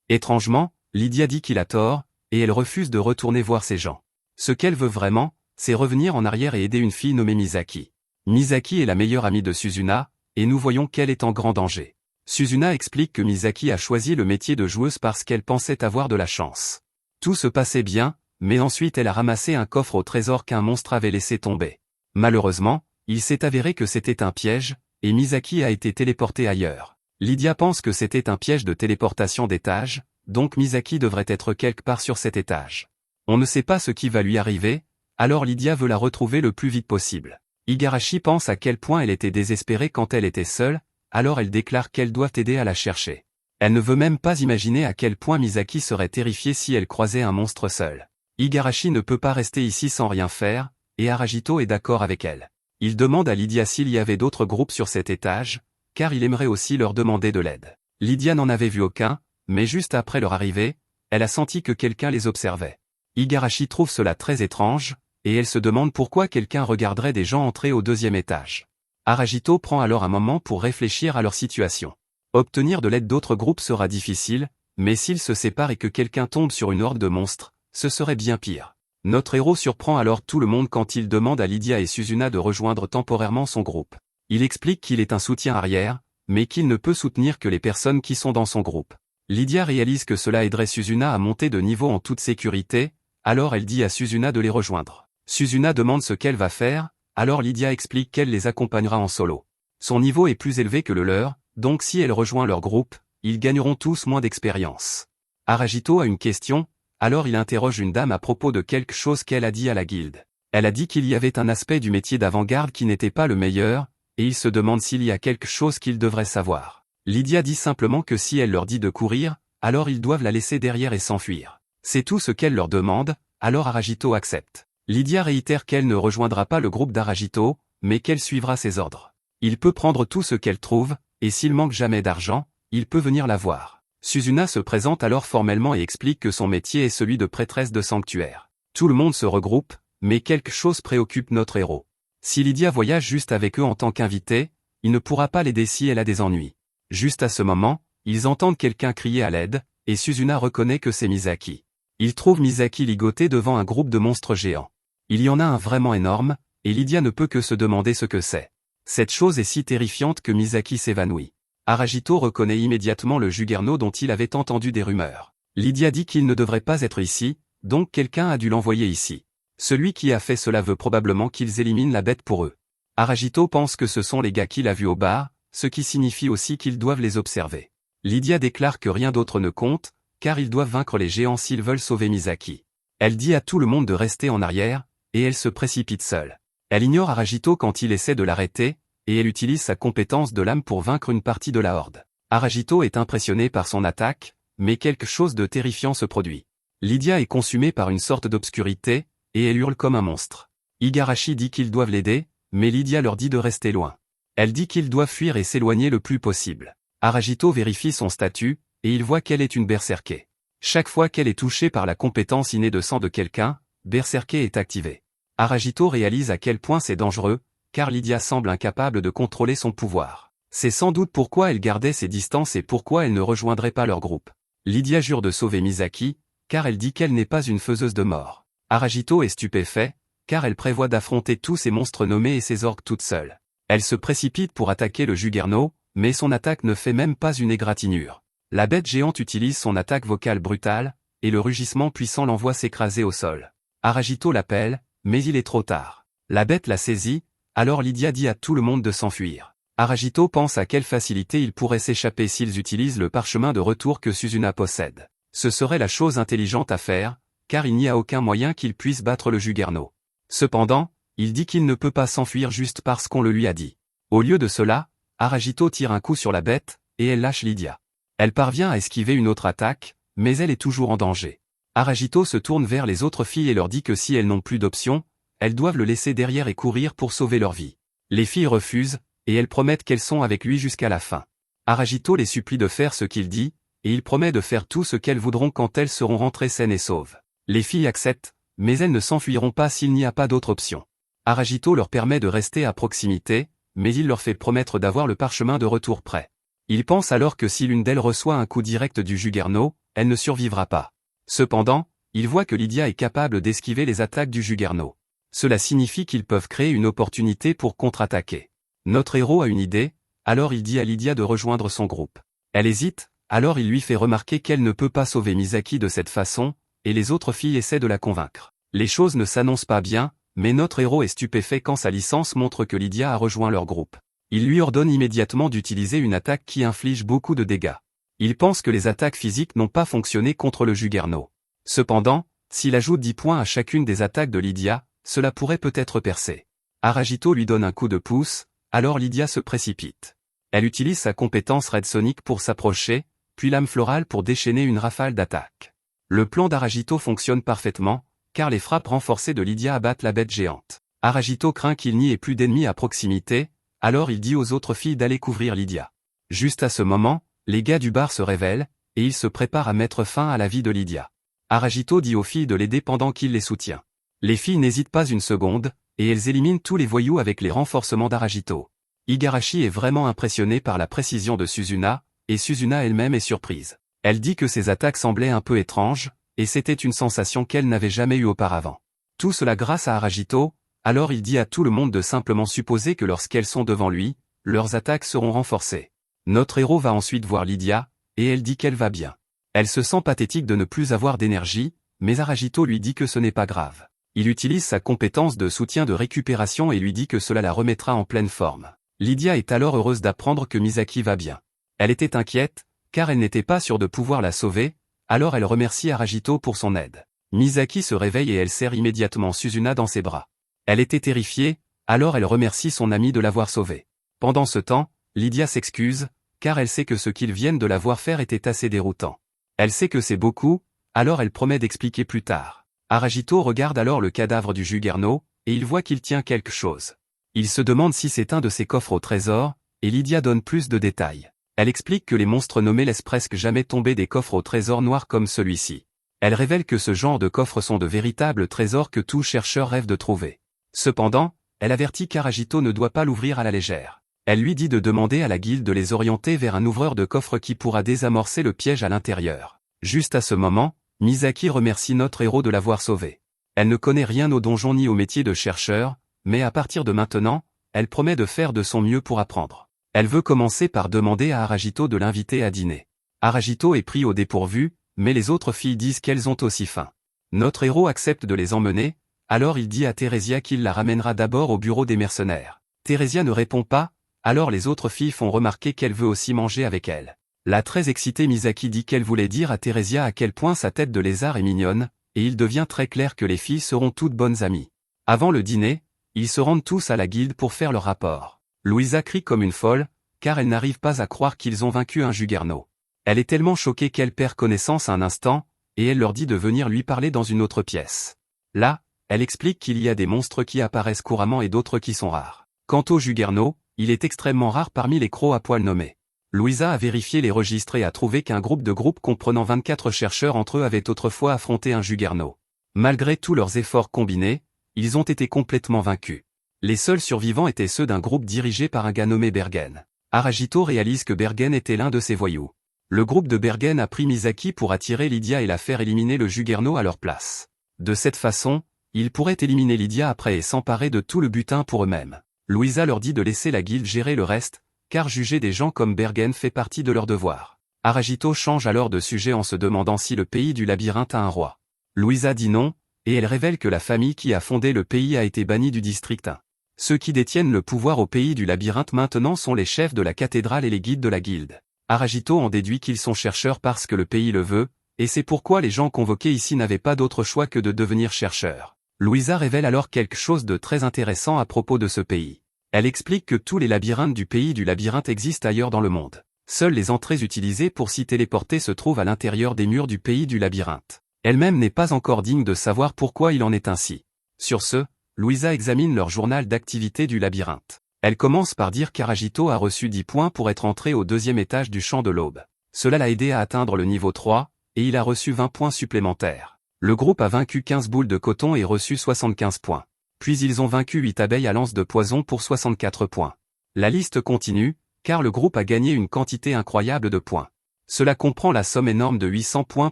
Étrangement, Lydia dit qu'il a tort, et elle refuse de retourner voir ces gens. Ce qu'elle veut vraiment, c'est revenir en arrière et aider une fille nommée Misaki. Misaki est la meilleure amie de Suzuna, et nous voyons qu'elle est en grand danger. Suzuna explique que Misaki a choisi le métier de joueuse parce qu'elle pensait avoir de la chance. Tout se passait bien, mais ensuite elle a ramassé un coffre au trésor qu'un monstre avait laissé tomber. Malheureusement, il s'est avéré que c'était un piège, et Misaki a été téléportée ailleurs. Lydia pense que c'était un piège de téléportation d'étage, donc Misaki devrait être quelque part sur cet étage. On ne sait pas ce qui va lui arriver, alors Lydia veut la retrouver le plus vite possible. Igarashi pense à quel point elle était désespérée quand elle était seule, alors elle déclare qu'elle doit aider à la chercher. Elle ne veut même pas imaginer à quel point Misaki serait terrifiée si elle croisait un monstre seul. Igarashi ne peut pas rester ici sans rien faire, et Aragito est d'accord avec elle. Il demande à Lydia s'il y avait d'autres groupes sur cet étage, car il aimerait aussi leur demander de l'aide. Lydia n'en avait vu aucun, mais juste après leur arrivée, elle a senti que quelqu'un les observait. Igarashi trouve cela très étrange, et elle se demande pourquoi quelqu'un regarderait des gens entrer au deuxième étage. Aragito prend alors un moment pour réfléchir à leur situation. Obtenir de l'aide d'autres groupes sera difficile, mais s'ils se séparent et que quelqu'un tombe sur une horde de monstres, ce serait bien pire. Notre héros surprend alors tout le monde quand il demande à Lydia et Suzuna de rejoindre temporairement son groupe. Il explique qu'il est un soutien arrière, mais qu'il ne peut soutenir que les personnes qui sont dans son groupe. Lydia réalise que cela aiderait Suzuna à monter de niveau en toute sécurité, alors elle dit à Suzuna de les rejoindre. Suzuna demande ce qu'elle va faire, alors Lydia explique qu'elle les accompagnera en solo. Son niveau est plus élevé que le leur, donc si elle rejoint leur groupe, ils gagneront tous moins d'expérience. Aragito a une question, alors il interroge une dame à propos de quelque chose qu'elle a dit à la guilde. Elle a dit qu'il y avait un aspect du métier d'avant-garde qui n'était pas le meilleur, et il se demande s'il y a quelque chose qu'ils devraient savoir. Lydia dit simplement que si elle leur dit de courir, alors ils doivent la laisser derrière et s'enfuir. C'est tout ce qu'elle leur demande, alors Aragito accepte. Lydia réitère qu'elle ne rejoindra pas le groupe d'Aragito, mais qu'elle suivra ses ordres. Il peut prendre tout ce qu'elle trouve, et s'il manque jamais d'argent, il peut venir la voir. Suzuna se présente alors formellement et explique que son métier est celui de prêtresse de sanctuaire. Tout le monde se regroupe, mais quelque chose préoccupe notre héros. Si Lydia voyage juste avec eux en tant qu'invitée, il ne pourra pas l'aider si elle a des ennuis. Juste à ce moment, Ils entendent quelqu'un crier à l'aide, et Suzuna reconnaît que c'est Misaki. Ils trouvent Misaki ligoté devant un groupe de monstres géants. Il y en a un vraiment énorme, et Lydia ne peut que se demander ce que c'est. Cette chose est si terrifiante que Misaki s'évanouit. Aragito reconnaît immédiatement le Juggernaut dont il avait entendu des rumeurs. Lydia dit qu'il ne devrait pas être ici, donc quelqu'un a dû l'envoyer ici. Celui qui a fait cela veut probablement qu'ils éliminent la bête pour eux. Aragito pense que ce sont les gars qu'il a vus au bar, ce qui signifie aussi qu'ils doivent les observer. Lydia déclare que rien d'autre ne compte, car ils doivent vaincre les géants s'ils veulent sauver Misaki. Elle dit à tout le monde de rester en arrière, et elle se précipite seule. Elle ignore Aragito quand il essaie de l'arrêter, et elle utilise sa compétence de lame pour vaincre une partie de la horde. Aragito est impressionné par son attaque, mais quelque chose de terrifiant se produit. Lydia est consumée par une sorte d'obscurité, et elle hurle comme un monstre. Igarashi dit qu'ils doivent l'aider, mais Lydia leur dit de rester loin. Elle dit qu'ils doivent fuir et s'éloigner le plus possible. Aragito vérifie son statut, et il voit qu'elle est une berserker. Chaque fois qu'elle est touchée par la compétence innée de sang de quelqu'un, berserker est activé. Aragito réalise à quel point c'est dangereux, car Lydia semble incapable de contrôler son pouvoir. C'est sans doute pourquoi elle gardait ses distances et pourquoi elle ne rejoindrait pas leur groupe. Lydia jure de sauver Misaki, car elle dit qu'elle n'est pas une faiseuse de mort. Aragito est stupéfait, car elle prévoit d'affronter tous ces monstres nommés et ces orques toute seule. Elle se précipite pour attaquer le Juggernaut, mais son attaque ne fait même pas une égratignure. La bête géante utilise son attaque vocale brutale, et le rugissement puissant l'envoie s'écraser au sol. Aragito l'appelle, mais il est trop tard. La bête la saisit, alors Lydia dit à tout le monde de s'enfuir. Aragito pense à quelle facilité ils pourraient s'échapper s'ils utilisent le parchemin de retour que Suzuna possède. Ce serait la chose intelligente à faire, car il n'y a aucun moyen qu'il puisse battre le Juggernaut. Cependant, il dit qu'il ne peut pas s'enfuir juste parce qu'on le lui a dit. Au lieu de cela, Aragito tire un coup sur la bête, et elle lâche Lydia. Elle parvient à esquiver une autre attaque, mais elle est toujours en danger. Aragito se tourne vers les autres filles et leur dit que si elles n'ont plus d'option, elles doivent le laisser derrière et courir pour sauver leur vie. Les filles refusent, et elles promettent qu'elles sont avec lui jusqu'à la fin. Aragito les supplie de faire ce qu'il dit, et il promet de faire tout ce qu'elles voudront quand elles seront rentrées saines et sauves. Les filles acceptent, mais elles ne s'enfuiront pas s'il n'y a pas d'autre option. Aragito leur permet de rester à proximité, mais il leur fait promettre d'avoir le parchemin de retour prêt. Il pense alors que si l'une d'elles reçoit un coup direct du Juggernaut, elle ne survivra pas. Cependant, il voit que Lydia est capable d'esquiver les attaques du Juggernaut. Cela signifie qu'ils peuvent créer une opportunité pour contre-attaquer. Notre héros a une idée, alors il dit à Lydia de rejoindre son groupe. Elle hésite, alors il lui fait remarquer qu'elle ne peut pas sauver Misaki de cette façon, et les autres filles essaient de la convaincre. Les choses ne s'annoncent pas bien, mais notre héros est stupéfait quand sa licence montre que Lydia a rejoint leur groupe. Il lui ordonne immédiatement d'utiliser une attaque qui inflige beaucoup de dégâts. Il pense que les attaques physiques n'ont pas fonctionné contre le Juggernaut. Cependant, s'il ajoute 10 points à chacune des attaques de Lydia, cela pourrait peut-être percer. Aragito lui donne un coup de pouce, alors Lydia se précipite. Elle utilise sa compétence Red Sonic pour s'approcher, puis lame florale pour déchaîner une rafale d'attaques. Le plan d'Aragito fonctionne parfaitement, car les frappes renforcées de Lydia abattent la bête géante. Aragito craint qu'il n'y ait plus d'ennemis à proximité, alors il dit aux autres filles d'aller couvrir Lydia. Juste à ce moment, les gars du bar se révèlent, et ils se préparent à mettre fin à la vie de Lydia. Aragito dit aux filles de l'aider pendant qu'il les soutient. Les filles n'hésitent pas une seconde, et elles éliminent tous les voyous avec les renforcements d'Aragito. Igarashi est vraiment impressionné par la précision de Suzuna, et Suzuna elle-même est surprise. Elle dit que ses attaques semblaient un peu étranges, et c'était une sensation qu'elle n'avait jamais eue auparavant. Tout cela grâce à Aragito, alors il dit à tout le monde de simplement supposer que lorsqu'elles sont devant lui, leurs attaques seront renforcées. Notre héros va ensuite voir Lydia, et elle dit qu'elle va bien. Elle se sent pathétique de ne plus avoir d'énergie, mais Aragito lui dit que ce n'est pas grave. Il utilise sa compétence de soutien de récupération et lui dit que cela la remettra en pleine forme. Lydia est alors heureuse d'apprendre que Misaki va bien. Elle était inquiète, car elle n'était pas sûre de pouvoir la sauver, alors elle remercie Aragito pour son aide. Misaki se réveille et elle serre immédiatement Suzuna dans ses bras. Elle était terrifiée, alors elle remercie son ami de l'avoir sauvée. Pendant ce temps, Lydia s'excuse, car elle sait que ce qu'ils viennent de la voir faire était assez déroutant. Elle sait que c'est beaucoup, alors elle promet d'expliquer plus tard. Aragito regarde alors le cadavre du Juggernaut, et il voit qu'il tient quelque chose. Il se demande si c'est un de ses coffres au trésor, et Lydia donne plus de détails. Elle explique que les monstres nommés laissent presque jamais tomber des coffres au trésor noir comme celui-ci. Elle révèle que ce genre de coffres sont de véritables trésors que tout chercheur rêve de trouver. Cependant, elle avertit qu'Aragito ne doit pas l'ouvrir à la légère. Elle lui dit de demander à la guilde de les orienter vers un ouvreur de coffre qui pourra désamorcer le piège à l'intérieur. Juste à ce moment, Misaki remercie notre héros de l'avoir sauvé. Elle ne connaît rien au donjon ni au métier de chercheur, mais à partir de maintenant, elle promet de faire de son mieux pour apprendre. Elle veut commencer par demander à Aragito de l'inviter à dîner. Aragito est pris au dépourvu, mais les autres filles disent qu'elles ont aussi faim. Notre héros accepte de les emmener, alors il dit à Theresia qu'il la ramènera d'abord au bureau des mercenaires. Theresia ne répond pas, alors les autres filles font remarquer qu'elle veut aussi manger avec elle. La très excitée Misaki dit qu'elle voulait dire à Theresia à quel point sa tête de lézard est mignonne, et il devient très clair que les filles seront toutes bonnes amies. Avant le dîner, ils se rendent tous à la guilde pour faire leur rapport. Louisa crie comme une folle, car elle n'arrive pas à croire qu'ils ont vaincu un Juggernaut. Elle est tellement choquée qu'elle perd connaissance un instant, et elle leur dit de venir lui parler dans une autre pièce. Là, elle explique qu'il y a des monstres qui apparaissent couramment et d'autres qui sont rares. Quant au Juggernaut, il est extrêmement rare parmi les crocs à poil nommés. Louisa a vérifié les registres et a trouvé qu'un groupe comprenant 24 chercheurs entre eux avait autrefois affronté un Juggernaut. Malgré tous leurs efforts combinés, ils ont été complètement vaincus. Les seuls survivants étaient ceux d'un groupe dirigé par un gars nommé Bergen. Aragito réalise que Bergen était l'un de ses voyous. Le groupe de Bergen a pris Misaki pour attirer Lydia et la faire éliminer le Juggernaut à leur place. De cette façon, ils pourraient éliminer Lydia après et s'emparer de tout le butin pour eux-mêmes. Louisa leur dit de laisser la guilde gérer le reste, car juger des gens comme Bergen fait partie de leur devoir. Aragito change alors de sujet en se demandant si le pays du labyrinthe a un roi. Louisa dit non, et elle révèle que la famille qui a fondé le pays a été bannie du district 1. Ceux qui détiennent le pouvoir au pays du labyrinthe maintenant sont les chefs de la cathédrale et les guides de la guilde. Aragito en déduit qu'ils sont chercheurs parce que le pays le veut, et c'est pourquoi les gens convoqués ici n'avaient pas d'autre choix que de devenir chercheurs. Louisa révèle alors quelque chose de très intéressant à propos de ce pays. Elle explique que tous les labyrinthes du pays du labyrinthe existent ailleurs dans le monde. Seules les entrées utilisées pour s'y téléporter se trouvent à l'intérieur des murs du pays du labyrinthe. Elle-même n'est pas encore digne de savoir pourquoi il en est ainsi. Sur ce, Louisa examine leur journal d'activité du labyrinthe. Elle commence par dire qu'Aragito a reçu 10 points pour être entré au 2e étage du champ de l'aube. Cela l'a aidé à atteindre le niveau 3, et il a reçu 20 points supplémentaires. Le groupe a vaincu 15 boules de coton et reçu 75 points. Puis ils ont vaincu 8 abeilles à lance de poison pour 64 points. La liste continue, car le groupe a gagné une quantité incroyable de points. Cela comprend la somme énorme de 800 points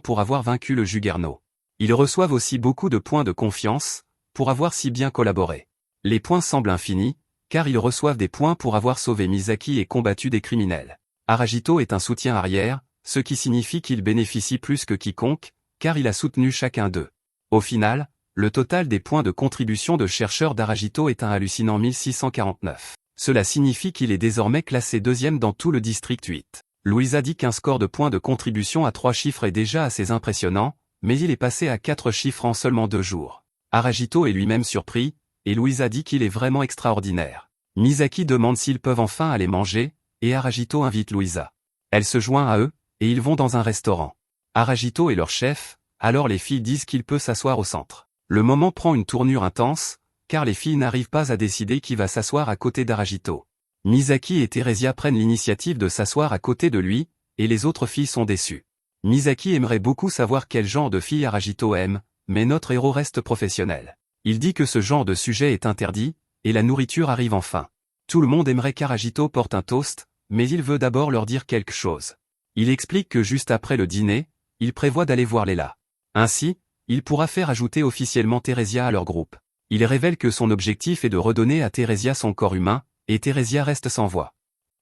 pour avoir vaincu le Juggernaut. Ils reçoivent aussi beaucoup de points de confiance, pour avoir si bien collaboré. Les points semblent infinis, car ils reçoivent des points pour avoir sauvé Misaki et combattu des criminels. Aragito est un soutien arrière, ce qui signifie qu'il bénéficie plus que quiconque, car il a soutenu chacun d'eux. Au final, le total des points de contribution de chercheur d'Aragito est un hallucinant 1649. Cela signifie qu'il est désormais classé 2e dans tout le district 8. Louisa dit qu'un score de points de contribution à 3 chiffres est déjà assez impressionnant, mais il est passé à 4 chiffres en seulement 2 jours. Aragito est lui-même surpris, et Louisa dit qu'il est vraiment extraordinaire. Misaki demande s'ils peuvent enfin aller manger, et Aragito invite Louisa. Elle se joint à eux, et ils vont dans un restaurant. Aragito est leur chef, alors les filles disent qu'il peut s'asseoir au centre. Le moment prend une tournure intense, car les filles n'arrivent pas à décider qui va s'asseoir à côté d'Aragito. Misaki et Theresia prennent l'initiative de s'asseoir à côté de lui, et les autres filles sont déçues. Misaki aimerait beaucoup savoir quel genre de fille Aragito aime, mais notre héros reste professionnel. Il dit que ce genre de sujet est interdit, et la nourriture arrive enfin. Tout le monde aimerait qu'Aragito porte un toast, mais il veut d'abord leur dire quelque chose. Il explique que juste après le dîner, il prévoit d'aller voir Léla. Ainsi, il pourra faire ajouter officiellement Theresia à leur groupe. Il révèle que son objectif est de redonner à Theresia son corps humain, et Theresia reste sans voix.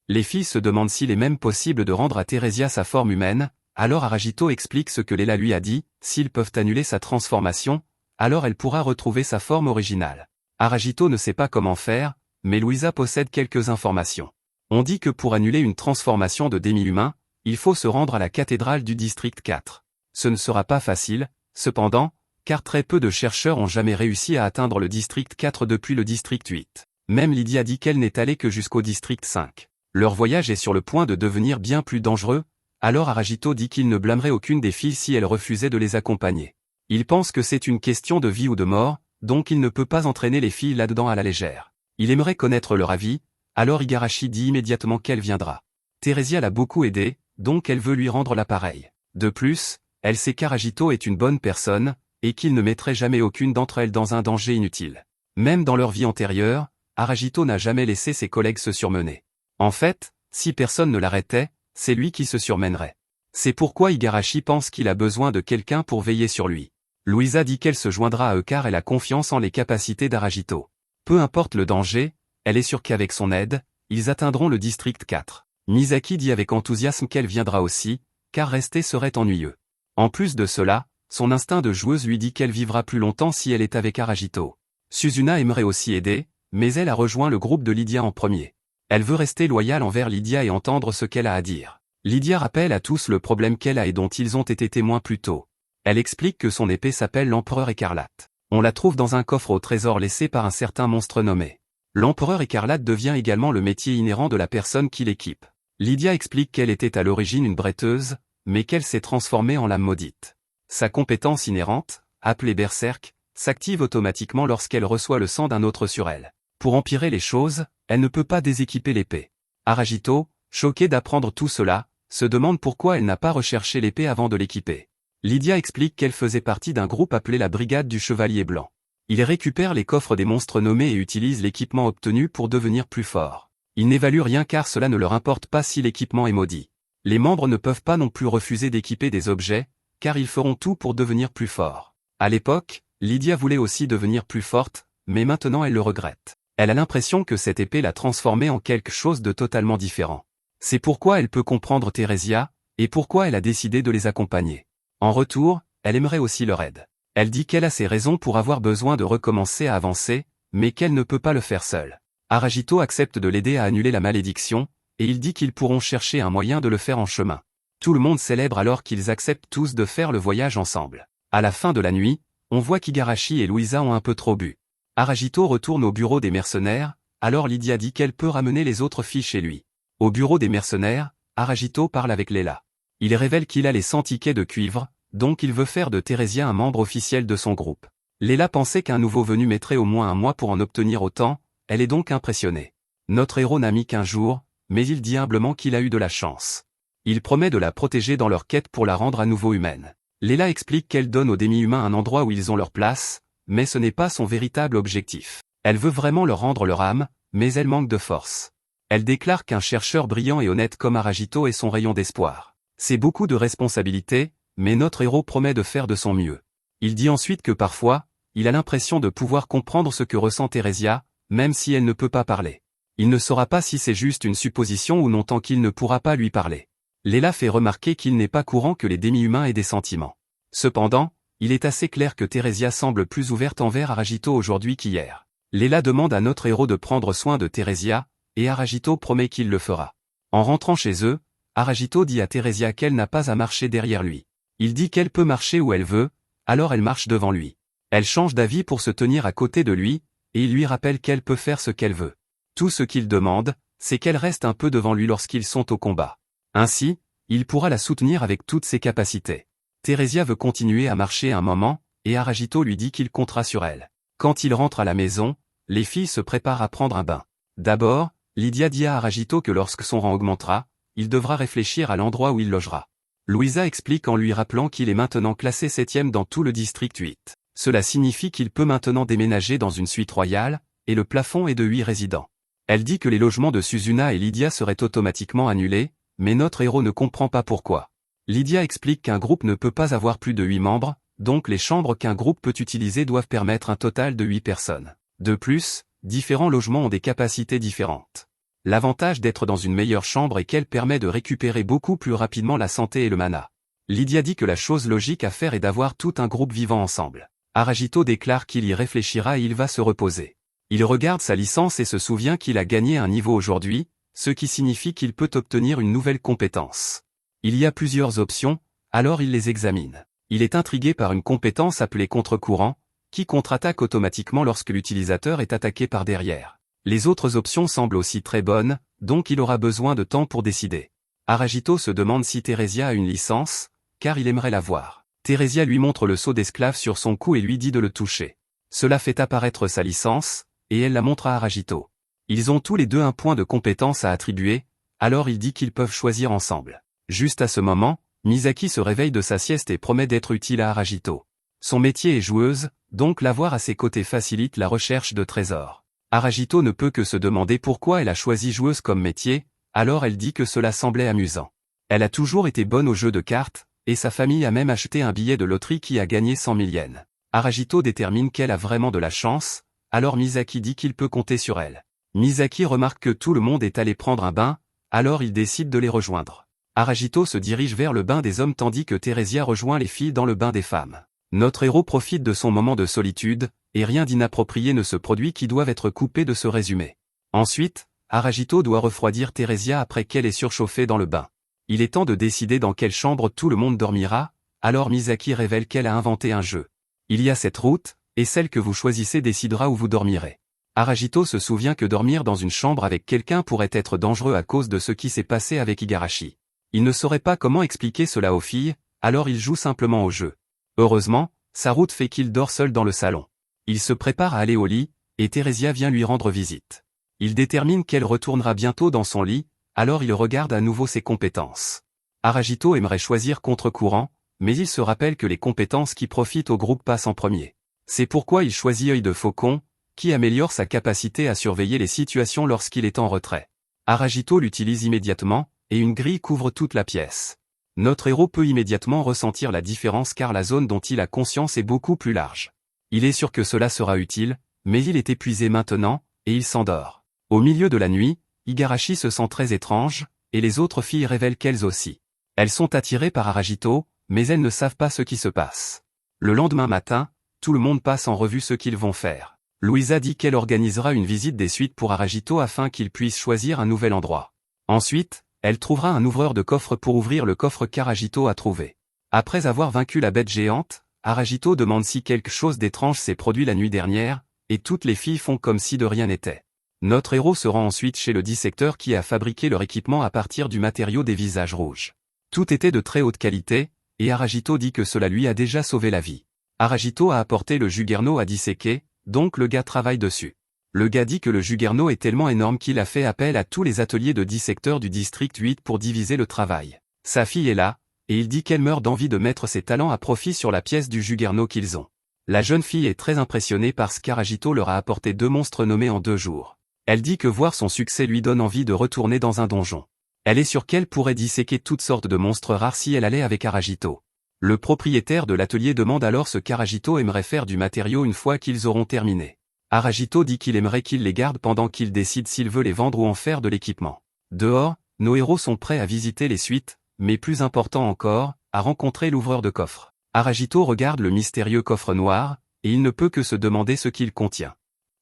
Les filles se demandent s'il est même possible de rendre à Theresia sa forme humaine, alors Aragito explique ce que Léla lui a dit, s'ils peuvent annuler sa transformation, alors elle pourra retrouver sa forme originale. Aragito ne sait pas comment faire, mais Louisa possède quelques informations. On dit que pour annuler une transformation de demi-humain, il faut se rendre à la cathédrale du district 4. Ce ne sera pas facile, cependant, car très peu de chercheurs ont jamais réussi à atteindre le district 4 depuis le district 8. Même Lydia dit qu'elle n'est allée que jusqu'au district 5. Leur voyage est sur le point de devenir bien plus dangereux, alors Aragito dit qu'il ne blâmerait aucune des filles si elles refusaient de les accompagner. Il pense que c'est une question de vie ou de mort, donc il ne peut pas entraîner les filles là-dedans à la légère. Il aimerait connaître leur avis, alors Igarashi dit immédiatement qu'elle viendra. Theresia l'a beaucoup aidé, donc elle veut lui rendre l'appareil. De plus, elle sait qu'Aragito est une bonne personne, et qu'il ne mettrait jamais aucune d'entre elles dans un danger inutile. Même dans leur vie antérieure, Aragito n'a jamais laissé ses collègues se surmener. En fait, si personne ne l'arrêtait, c'est lui qui se surmènerait. C'est pourquoi Igarashi pense qu'il a besoin de quelqu'un pour veiller sur lui. Louisa dit qu'elle se joindra à eux car elle a confiance en les capacités d'Aragito. Peu importe le danger, elle est sûre qu'avec son aide, ils atteindront le district 4. Misaki dit avec enthousiasme qu'elle viendra aussi, car rester serait ennuyeux. En plus de cela, son instinct de joueuse lui dit qu'elle vivra plus longtemps si elle est avec Aragito. Suzuna aimerait aussi aider, mais elle a rejoint le groupe de Lydia en premier. Elle veut rester loyale envers Lydia et entendre ce qu'elle a à dire. Lydia rappelle à tous le problème qu'elle a et dont ils ont été témoins plus tôt. Elle explique que son épée s'appelle l'Empereur Écarlate. On la trouve dans un coffre au trésor laissé par un certain monstre nommé. L'Empereur Écarlate devient également le métier inhérent de la personne qui l'équipe. Lydia explique qu'elle était à l'origine une bretteuse, mais qu'elle s'est transformée en lame maudite. Sa compétence inhérente, appelée Berserk, s'active automatiquement lorsqu'elle reçoit le sang d'un autre sur elle. Pour empirer les choses, elle ne peut pas déséquiper l'épée. Aragito, choquée d'apprendre tout cela, se demande pourquoi elle n'a pas recherché l'épée avant de l'équiper. Lydia explique qu'elle faisait partie d'un groupe appelé la Brigade du Chevalier Blanc. Ils récupèrent les coffres des monstres nommés et utilisent l'équipement obtenu pour devenir plus forts. Ils n'évaluent rien car cela ne leur importe pas si l'équipement est maudit. Les membres ne peuvent pas non plus refuser d'équiper des objets, car ils feront tout pour devenir plus forts. À l'époque, Lydia voulait aussi devenir plus forte, mais maintenant elle le regrette. Elle a l'impression que cette épée l'a transformée en quelque chose de totalement différent. C'est pourquoi elle peut comprendre Theresia, et pourquoi elle a décidé de les accompagner. En retour, elle aimerait aussi leur aide. Elle dit qu'elle a ses raisons pour avoir besoin de recommencer à avancer, mais qu'elle ne peut pas le faire seule. Aragito accepte de l'aider à annuler la malédiction, et il dit qu'ils pourront chercher un moyen de le faire en chemin. Tout le monde célèbre alors qu'ils acceptent tous de faire le voyage ensemble. À la fin de la nuit, on voit qu'Igarashi et Louisa ont un peu trop bu. Aragito retourne au bureau des mercenaires, alors Lydia dit qu'elle peut ramener les autres filles chez lui. Au bureau des mercenaires, Aragito parle avec Leila. Il révèle qu'il a les 100 tickets de cuivre, donc il veut faire de Theresia un membre officiel de son groupe. Leila pensait qu'un nouveau venu mettrait au moins un mois pour en obtenir autant, elle est donc impressionnée. Notre héros n'a mis qu'un jour, mais il dit humblement qu'il a eu de la chance. Il promet de la protéger dans leur quête pour la rendre à nouveau humaine. Leila explique qu'elle donne aux demi-humains un endroit où ils ont leur place, mais ce n'est pas son véritable objectif. Elle veut vraiment leur rendre leur âme, mais elle manque de force. Elle déclare qu'un chercheur brillant et honnête comme Aragito est son rayon d'espoir. C'est beaucoup de responsabilités, mais notre héros promet de faire de son mieux. Il dit ensuite que parfois, il a l'impression de pouvoir comprendre ce que ressent Theresia, même si elle ne peut pas parler. Il ne saura pas si c'est juste une supposition ou non tant qu'il ne pourra pas lui parler. Leila fait remarquer qu'il n'est pas courant que les demi-humains aient des sentiments. Cependant, il est assez clair que Theresia semble plus ouverte envers Aragito aujourd'hui qu'hier. Leila demande à notre héros de prendre soin de Theresia, et Aragito promet qu'il le fera. En rentrant chez eux, Aragito dit à Theresia qu'elle n'a pas à marcher derrière lui. Il dit qu'elle peut marcher où elle veut, alors elle marche devant lui. Elle change d'avis pour se tenir à côté de lui, et il lui rappelle qu'elle peut faire ce qu'elle veut. Tout ce qu'il demande, c'est qu'elle reste un peu devant lui lorsqu'ils sont au combat. Ainsi, il pourra la soutenir avec toutes ses capacités. Theresia veut continuer à marcher un moment, et Aragito lui dit qu'il comptera sur elle. Quand il rentre à la maison, les filles se préparent à prendre un bain. D'abord, Lydia dit à Aragito que lorsque son rang augmentera, il devra réfléchir à l'endroit où il logera. Louisa explique en lui rappelant qu'il est maintenant classé 7e dans tout le district 8. Cela signifie qu'il peut maintenant déménager dans une suite royale, et le plafond est de 8 résidents. Elle dit que les logements de Suzuna et Lydia seraient automatiquement annulés, mais notre héros ne comprend pas pourquoi. Lydia explique qu'un groupe ne peut pas avoir plus de 8 membres, donc les chambres qu'un groupe peut utiliser doivent permettre un total de 8 personnes. De plus, différents logements ont des capacités différentes. L'avantage d'être dans une meilleure chambre est qu'elle permet de récupérer beaucoup plus rapidement la santé et le mana. Lydia dit que la chose logique à faire est d'avoir tout un groupe vivant ensemble. Aragito déclare qu'il y réfléchira et il va se reposer. Il regarde sa licence et se souvient qu'il a gagné un niveau aujourd'hui, ce qui signifie qu'il peut obtenir une nouvelle compétence. Il y a plusieurs options, alors il les examine. Il est intrigué par une compétence appelée contre-courant, qui contre-attaque automatiquement lorsque l'utilisateur est attaqué par derrière. Les autres options semblent aussi très bonnes, donc il aura besoin de temps pour décider. Aragito se demande si Theresia a une licence, car il aimerait la voir. Theresia lui montre le sceau d'esclave sur son cou et lui dit de le toucher. Cela fait apparaître sa licence, et elle la montre à Aragito. Ils ont tous les deux un point de compétence à attribuer, alors il dit qu'ils peuvent choisir ensemble. Juste à ce moment, Misaki se réveille de sa sieste et promet d'être utile à Aragito. Son métier est joueuse, donc l'avoir à ses côtés facilite la recherche de trésors. Aragito ne peut que se demander pourquoi elle a choisi joueuse comme métier, Alors elle dit que cela semblait amusant. Elle a toujours été bonne aux jeux de cartes, et sa famille a même acheté un billet de loterie qui a gagné 100 000 yens. Aragito détermine qu'elle a vraiment de la chance, alors Misaki dit qu'il peut compter sur elle. Misaki remarque que tout le monde est allé prendre un bain, alors il décide de les rejoindre. Aragito se dirige vers le bain des hommes tandis que Theresia rejoint les filles dans le bain des femmes. Notre héros profite de son moment de solitude, et rien d'inapproprié ne se produit qui doive être coupé de ce résumé. Ensuite, Aragito doit refroidir Theresia après qu'elle ait surchauffé dans le bain. Il est temps de décider dans quelle chambre tout le monde dormira, alors Misaki révèle qu'elle a inventé un jeu. Il y a cette route, et celle que vous choisissez décidera où vous dormirez. Aragito se souvient que dormir dans une chambre avec quelqu'un pourrait être dangereux à cause de ce qui s'est passé avec Igarashi. Il ne saurait pas comment expliquer cela aux filles, alors il joue simplement au jeu. Heureusement, sa route fait qu'il dort seul dans le salon. Il se prépare à aller au lit, et Theresia vient lui rendre visite. Il détermine qu'elle retournera bientôt dans son lit, alors il regarde à nouveau ses compétences. Aragito aimerait choisir contre-courant, mais il se rappelle que les compétences qui profitent au groupe passent en premier. C'est pourquoi il choisit œil de faucon, qui améliore sa capacité à surveiller les situations lorsqu'il est en retrait. Aragito l'utilise immédiatement, et une grille couvre toute la pièce. Notre héros peut immédiatement ressentir la différence car la zone dont il a conscience est beaucoup plus large. Il est sûr que cela sera utile, mais il est épuisé maintenant, et il s'endort. Au milieu de la nuit, Igarashi se sent très étrange, et les autres filles révèlent qu'elles aussi. Elles sont attirées par Aragito, mais elles ne savent pas ce qui se passe. Le lendemain matin, tout le monde passe en revue ce qu'ils vont faire. Louisa dit qu'elle organisera une visite des suites pour Aragito afin qu'il puisse choisir un nouvel endroit. Ensuite, elle trouvera un ouvreur de coffre pour ouvrir le coffre qu'Aragito a trouvé. Après avoir vaincu la bête géante, Aragito demande si quelque chose d'étrange s'est produit la nuit dernière, et toutes les filles font comme si de rien n'était. Notre héros se rend ensuite chez le dissecteur qui a fabriqué leur équipement à partir du matériau des visages rouges. Tout était de très haute qualité, et Aragito dit que cela lui a déjà sauvé la vie. Aragito a apporté le Juggernaut à disséquer, donc le gars travaille dessus. Le gars dit que le Juggernaut est tellement énorme qu'il a fait appel à tous les ateliers de dissecteurs du district 8 pour diviser le travail. Sa fille est là, et il dit qu'elle meurt d'envie de mettre ses talents à profit sur la pièce du Juggernaut qu'ils ont. La jeune fille est très impressionnée parce qu'Aragito leur a apporté 2 monstres nommés en 2 jours. Elle dit que voir son succès lui donne envie de retourner dans un donjon. Elle est sûre qu'elle pourrait disséquer toutes sortes de monstres rares si elle allait avec Aragito. Le propriétaire de l'atelier demande alors ce qu'Aragito aimerait faire du matériau une fois qu'ils auront terminé. Aragito dit qu'il aimerait qu'il les garde pendant qu'il décide s'il veut les vendre ou en faire de l'équipement. Dehors, nos héros sont prêts à visiter les suites, mais plus important encore, à rencontrer l'ouvreur de coffre. Aragito regarde le mystérieux coffre noir, et il ne peut que se demander ce qu'il contient.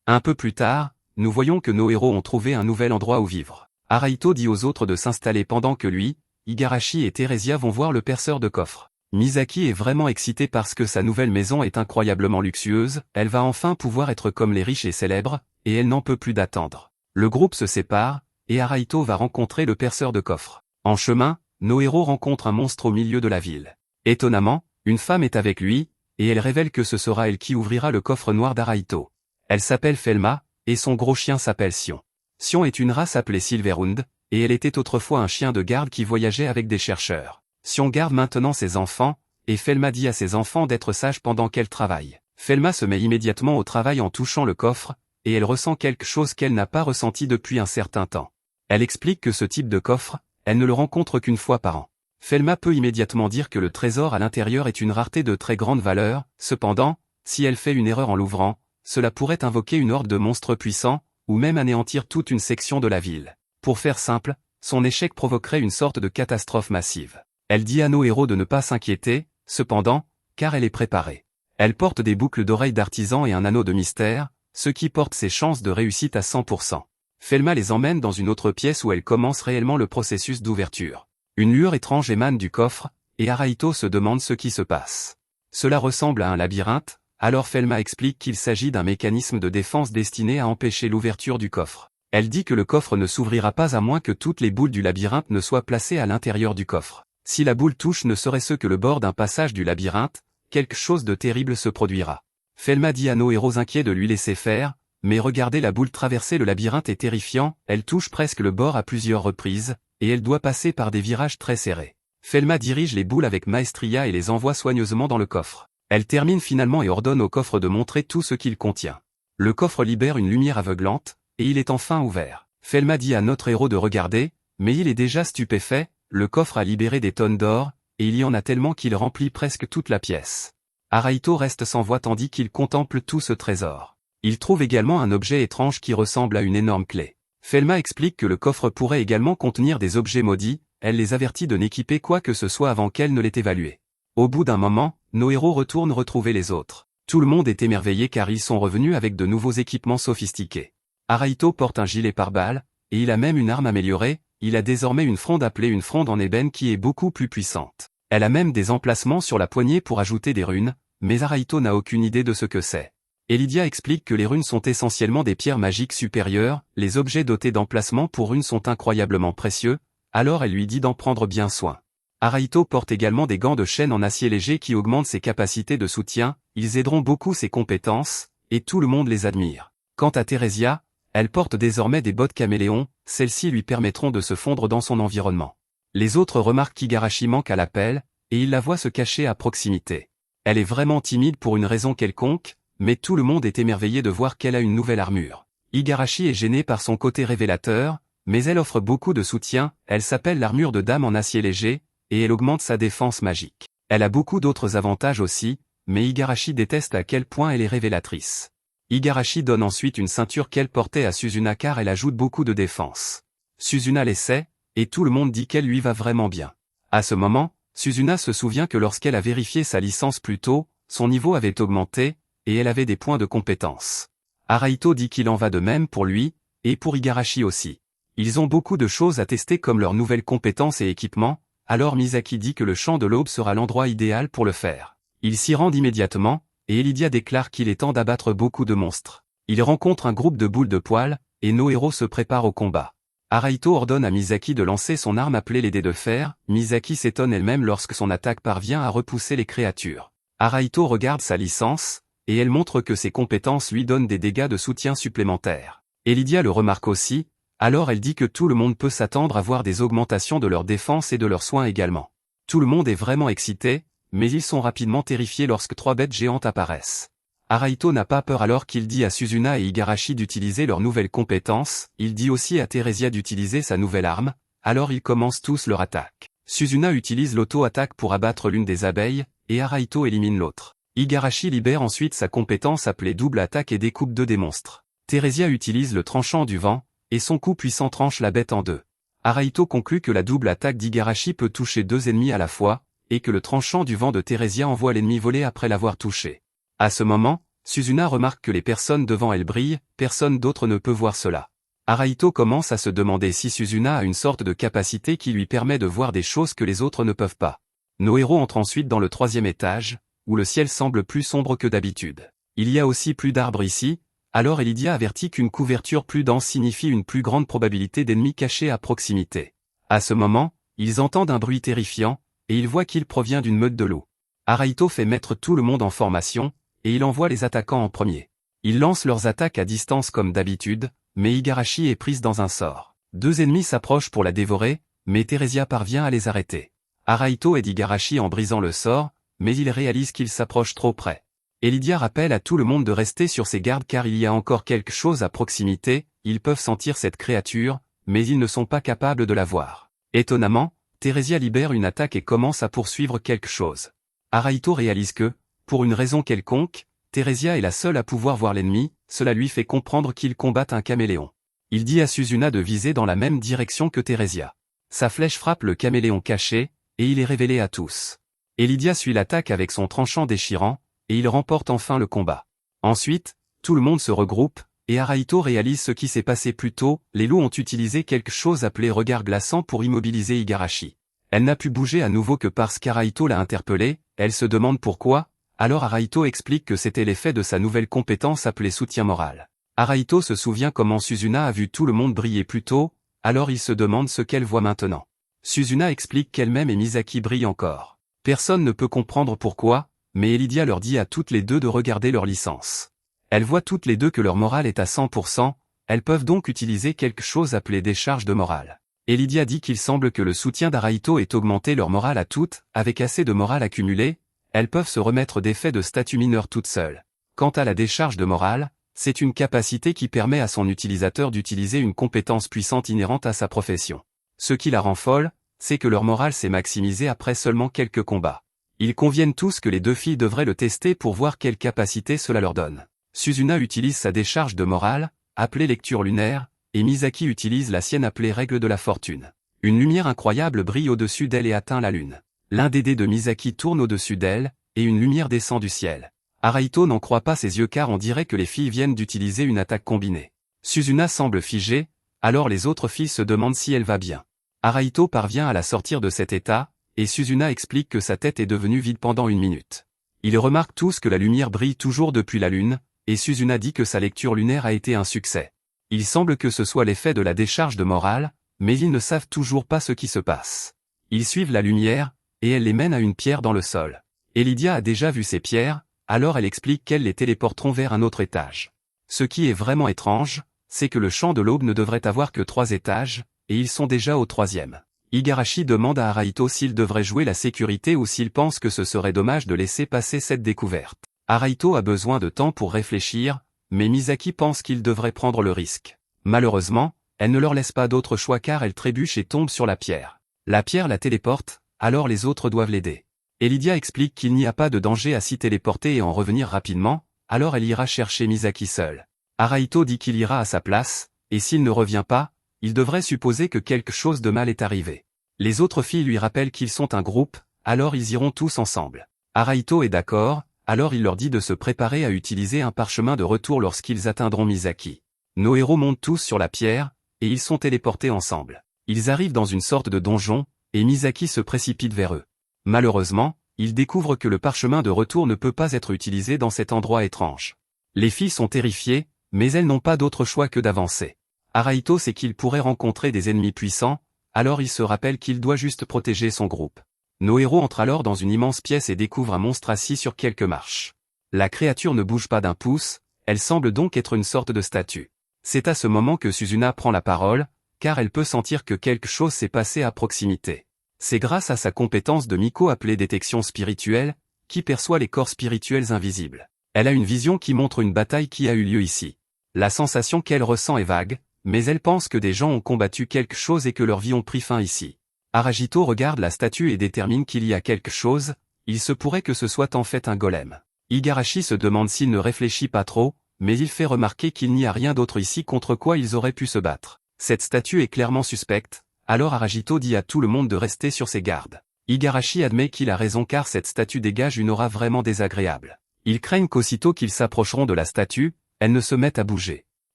Un peu plus tard, nous voyons que nos héros ont trouvé un nouvel endroit où vivre. Aragito dit aux autres de s'installer pendant que lui, Igarashi et Theresia vont voir le perceur de coffre. Misaki est vraiment excitée parce que sa nouvelle maison est incroyablement luxueuse, elle va enfin pouvoir être comme les riches et célèbres, et elle n'en peut plus d'attendre. Le groupe se sépare, et Aragito va rencontrer le perceur de coffre. En chemin, nos héros rencontrent un monstre au milieu de la ville. Étonnamment, une femme est avec lui, et elle révèle que ce sera elle qui ouvrira le coffre noir d'Aragito. Elle s'appelle Felma, et son gros chien s'appelle Sion. Sion est une race appelée Silverhund, et elle était autrefois un chien de garde qui voyageait avec des chercheurs. Sion garde maintenant ses enfants, et Felma dit à ses enfants d'être sages pendant qu'elle travaille. Felma se met immédiatement au travail en touchant le coffre, et elle ressent quelque chose qu'elle n'a pas ressenti depuis un certain temps. Elle explique que ce type de coffre, elle ne le rencontre qu'une fois par an. Felma peut immédiatement dire que le trésor à l'intérieur est une rareté de très grande valeur, cependant, si elle fait une erreur en l'ouvrant, cela pourrait invoquer une horde de monstres puissants, ou même anéantir toute une section de la ville. Pour faire simple, son échec provoquerait une sorte de catastrophe massive. Elle dit à nos héros de ne pas s'inquiéter, cependant, car elle est préparée. Elle porte des boucles d'oreilles d'artisan et un anneau de mystère, ce qui porte ses chances de réussite à 100%. Felma les emmène dans une autre pièce où elle commence réellement le processus d'ouverture. Une lueur étrange émane du coffre, et Aragito se demande ce qui se passe. Cela ressemble à un labyrinthe, alors Felma explique qu'il s'agit d'un mécanisme de défense destiné à empêcher l'ouverture du coffre. Elle dit que le coffre ne s'ouvrira pas à moins que toutes les boules du labyrinthe ne soient placées à l'intérieur du coffre. Si la boule touche ne serait-ce que le bord d'un passage du labyrinthe, quelque chose de terrible se produira. Felma dit à nos héros inquiets de lui laisser faire, mais regardez la boule traverser le labyrinthe est terrifiant, elle touche presque le bord à plusieurs reprises, et elle doit passer par des virages très serrés. Felma dirige les boules avec maestria et les envoie soigneusement dans le coffre. Elle termine finalement et ordonne au coffre de montrer tout ce qu'il contient. Le coffre libère une lumière aveuglante, et il est enfin ouvert. Felma dit à notre héros de regarder, Mais il est déjà stupéfait, le coffre a libéré des tonnes d'or, et il y en a tellement qu'il remplit presque toute la pièce. Araito reste sans voix tandis qu'il contemple tout ce trésor. Il trouve également un objet étrange qui ressemble à une énorme clé. Felma explique que le coffre pourrait également contenir des objets maudits, elle les avertit de n'équiper quoi que ce soit avant qu'elle ne l'ait évalué. Au bout d'un moment, nos héros retournent retrouver les autres. Tout le monde est émerveillé car ils sont revenus avec de nouveaux équipements sophistiqués. Araito porte un gilet pare-balles, et il a même une arme améliorée, il a désormais une fronde appelée une fronde en ébène qui est beaucoup plus puissante. Elle a même des emplacements sur la poignée pour ajouter des runes, mais Araito n'a aucune idée de ce que c'est. Elidia explique que les runes sont essentiellement des pierres magiques supérieures, les objets dotés d'emplacements pour runes sont incroyablement précieux, alors elle lui dit d'en prendre bien soin. Araito porte également des gants de chêne en acier léger qui augmentent ses capacités de soutien, ils aideront beaucoup ses compétences, et tout le monde les admire. Quant à Theresia, elle porte désormais des bottes caméléons, celles-ci lui permettront de se fondre dans son environnement. Les autres remarquent qu'Igarashi manque à l'appel, et ils la voient se cacher à proximité. Elle est vraiment timide pour une raison quelconque, mais tout le monde est émerveillé de voir qu'elle a une nouvelle armure. Igarashi est gênée par son côté révélateur, mais elle offre beaucoup de soutien, elle s'appelle l'armure de dame en acier léger, et elle augmente sa défense magique. Elle a beaucoup d'autres avantages aussi, mais Igarashi déteste à quel point elle est révélatrice. Igarashi donne ensuite une ceinture qu'elle portait à Suzuna car elle ajoute beaucoup de défense. Suzuna l'essaie, et tout le monde dit qu'elle lui va vraiment bien. À ce moment, Suzuna se souvient que lorsqu'elle a vérifié sa licence plus tôt, son niveau avait augmenté, et elle avait des points de compétence. Araito dit qu'il en va de même pour lui, et pour Igarashi aussi. Ils ont beaucoup de choses à tester comme leurs nouvelles compétences et équipements, alors Misaki dit que le champ de l'aube sera l'endroit idéal pour le faire. Il s'y rend immédiatement, et Elidia déclare qu'il est temps d'abattre beaucoup de monstres. Il rencontre un groupe de boules de poils, et nos héros se préparent au combat. Araito ordonne à Misaki de lancer son arme appelée les dés de fer, Misaki s'étonne elle-même lorsque son attaque parvient à repousser les créatures. Araito regarde sa licence, et elle montre que ses compétences lui donnent des dégâts de soutien supplémentaires. Elidia le remarque aussi, alors elle dit que tout le monde peut s'attendre à voir des augmentations de leur défense et de leurs soins également. Tout le monde est vraiment excité, mais ils sont rapidement terrifiés lorsque 3 bêtes géantes apparaissent. Araito n'a pas peur alors qu'il dit à Suzuna et Igarashi d'utiliser leurs nouvelles compétences, il dit aussi à Theresia d'utiliser sa nouvelle arme, alors ils commencent tous leur attaque. Suzuna utilise l'auto-attaque pour abattre l'une des abeilles, et Araito élimine l'autre. Igarashi libère ensuite sa compétence appelée double attaque et découpe 2 des monstres. Theresia utilise le tranchant du vent, et son coup puissant tranche la bête en 2. Araito conclut que la double attaque d'Igarashi peut toucher 2 ennemis à la fois, et que le tranchant du vent de Theresia envoie l'ennemi voler après l'avoir touché. À ce moment, Suzuna remarque que les personnes devant elle brillent, personne d'autre ne peut voir cela. Araito commence à se demander si Suzuna a une sorte de capacité qui lui permet de voir des choses que les autres ne peuvent pas. Nos héros entrent ensuite dans le 3e étage, où le ciel semble plus sombre que d'habitude. Il y a aussi plus d'arbres ici, alors Elidia avertit qu'une couverture plus dense signifie une plus grande probabilité d'ennemis cachés à proximité. À ce moment, ils entendent un bruit terrifiant, et ils voient qu'il provient d'une meute de loups. Araito fait mettre tout le monde en formation, et il envoie les attaquants en premier. Ils lancent leurs attaques à distance comme d'habitude, mais Igarashi est prise dans un sort. 2 ennemis s'approchent pour la dévorer, mais Theresia parvient à les arrêter. Araito aide Igarashi en brisant le sort, mais il réalise qu'il s'approche trop près. Elidia rappelle à tout le monde de rester sur ses gardes car il y a encore quelque chose à proximité, ils peuvent sentir cette créature, mais ils ne sont pas capables de la voir. Étonnamment, Theresia libère une attaque et commence à poursuivre quelque chose. Araito réalise que, pour une raison quelconque, Theresia est la seule à pouvoir voir l'ennemi, cela lui fait comprendre qu'il combat un caméléon. Il dit à Suzuna de viser dans la même direction que Theresia. Sa flèche frappe le caméléon caché, et il est révélé à tous. Elidia suit l'attaque avec son tranchant déchirant, et il remporte enfin le combat. Ensuite, tout le monde se regroupe, et Araito réalise ce qui s'est passé plus tôt, les loups ont utilisé quelque chose appelé regard glaçant pour immobiliser Igarashi. Elle n'a pu bouger à nouveau que parce qu'Araito l'a interpellée, elle se demande pourquoi, alors Araito explique que c'était l'effet de sa nouvelle compétence appelée soutien moral. Araito se souvient comment Suzuna a vu tout le monde briller plus tôt, alors il se demande ce qu'elle voit maintenant. Suzuna explique qu'elle-même et Misaki brillent encore. Personne ne peut comprendre pourquoi, mais Elidia leur dit à toutes les deux de regarder leur licence. Elles voient toutes les deux que leur morale est à 100%, elles peuvent donc utiliser quelque chose appelé décharge de morale. Elidia dit qu'il semble que le soutien d'Araito ait augmenté leur morale à toutes, avec assez de morale accumulée, elles peuvent se remettre d'effets de statut mineur toutes seules. Quant à la décharge de morale, c'est une capacité qui permet à son utilisateur d'utiliser une compétence puissante inhérente à sa profession. Ce qui la rend folle, c'est que leur morale s'est maximisée après seulement quelques combats. Ils conviennent tous que les deux filles devraient le tester pour voir quelle capacité cela leur donne. Suzuna utilise sa décharge de morale, appelée lecture lunaire, et Misaki utilise la sienne appelée règle de la fortune. Une lumière incroyable brille au-dessus d'elle et atteint la lune. L'un des dés de Misaki tourne au-dessus d'elle, et une lumière descend du ciel. Arahito n'en croit pas ses yeux car on dirait que les filles viennent d'utiliser une attaque combinée. Suzuna semble figée, alors les autres filles se demandent si elle va bien. Arahito parvient à la sortir de cet état, et Suzuna explique que sa tête est devenue vide pendant une minute. Ils remarquent tous que la lumière brille toujours depuis la lune, et Suzuna dit que sa lecture lunaire a été un succès. Il semble que ce soit l'effet de la décharge de morale, mais ils ne savent toujours pas ce qui se passe. Ils suivent la lumière, et elle les mène à une pierre dans le sol. Lydia a déjà vu ces pierres, alors elle explique qu'elles les téléporteront vers un autre étage. Ce qui est vraiment étrange, c'est que le champ de l'aube ne devrait avoir que 3 étages, et ils sont déjà au 3e. Igarashi demande à Arahito s'il devrait jouer la sécurité ou s'il pense que ce serait dommage de laisser passer cette découverte. Arahito a besoin de temps pour réfléchir, mais Misaki pense qu'il devrait prendre le risque. Malheureusement, elle ne leur laisse pas d'autre choix car elle trébuche et tombe sur la pierre. La pierre la téléporte, alors les autres doivent l'aider. Lydia explique qu'il n'y a pas de danger à s'y téléporter et en revenir rapidement, alors elle ira chercher Misaki seule. Arahito dit qu'il ira à sa place, et s'il ne revient pas, il devrait supposer que quelque chose de mal est arrivé. Les autres filles lui rappellent qu'ils sont un groupe, alors ils iront tous ensemble. Arahito est d'accord, alors il leur dit de se préparer à utiliser un parchemin de retour lorsqu'ils atteindront Misaki. Nos héros montent tous sur la pierre, et ils sont téléportés ensemble. Ils arrivent dans une sorte de donjon, et Misaki se précipite vers eux. Malheureusement, ils découvrent que le parchemin de retour ne peut pas être utilisé dans cet endroit étrange. Les filles sont terrifiées, mais elles n'ont pas d'autre choix que d'avancer. Arahito sait qu'il pourrait rencontrer des ennemis puissants, alors il se rappelle qu'il doit juste protéger son groupe. Nos héros entrent alors dans une immense pièce et découvrent un monstre assis sur quelques marches. La créature ne bouge pas d'un pouce, elle semble donc être une sorte de statue. C'est à ce moment que Suzuna prend la parole, car elle peut sentir que quelque chose s'est passé à proximité. C'est grâce à sa compétence de Miko appelée détection spirituelle, qui perçoit les corps spirituels invisibles. Elle a une vision qui montre une bataille qui a eu lieu ici. La sensation qu'elle ressent est vague, mais elle pense que des gens ont combattu quelque chose et que leur vie ont pris fin ici. Arahito regarde la statue et détermine qu'il y a quelque chose, il se pourrait que ce soit en fait un golem. Igarashi se demande s'il ne réfléchit pas trop, mais il fait remarquer qu'il n'y a rien d'autre ici contre quoi ils auraient pu se battre. Cette statue est clairement suspecte, alors Arahito dit à tout le monde de rester sur ses gardes. Igarashi admet qu'il a raison car cette statue dégage une aura vraiment désagréable. Ils craignent qu'aussitôt qu'ils s'approcheront de la statue, elle ne se mette à bouger.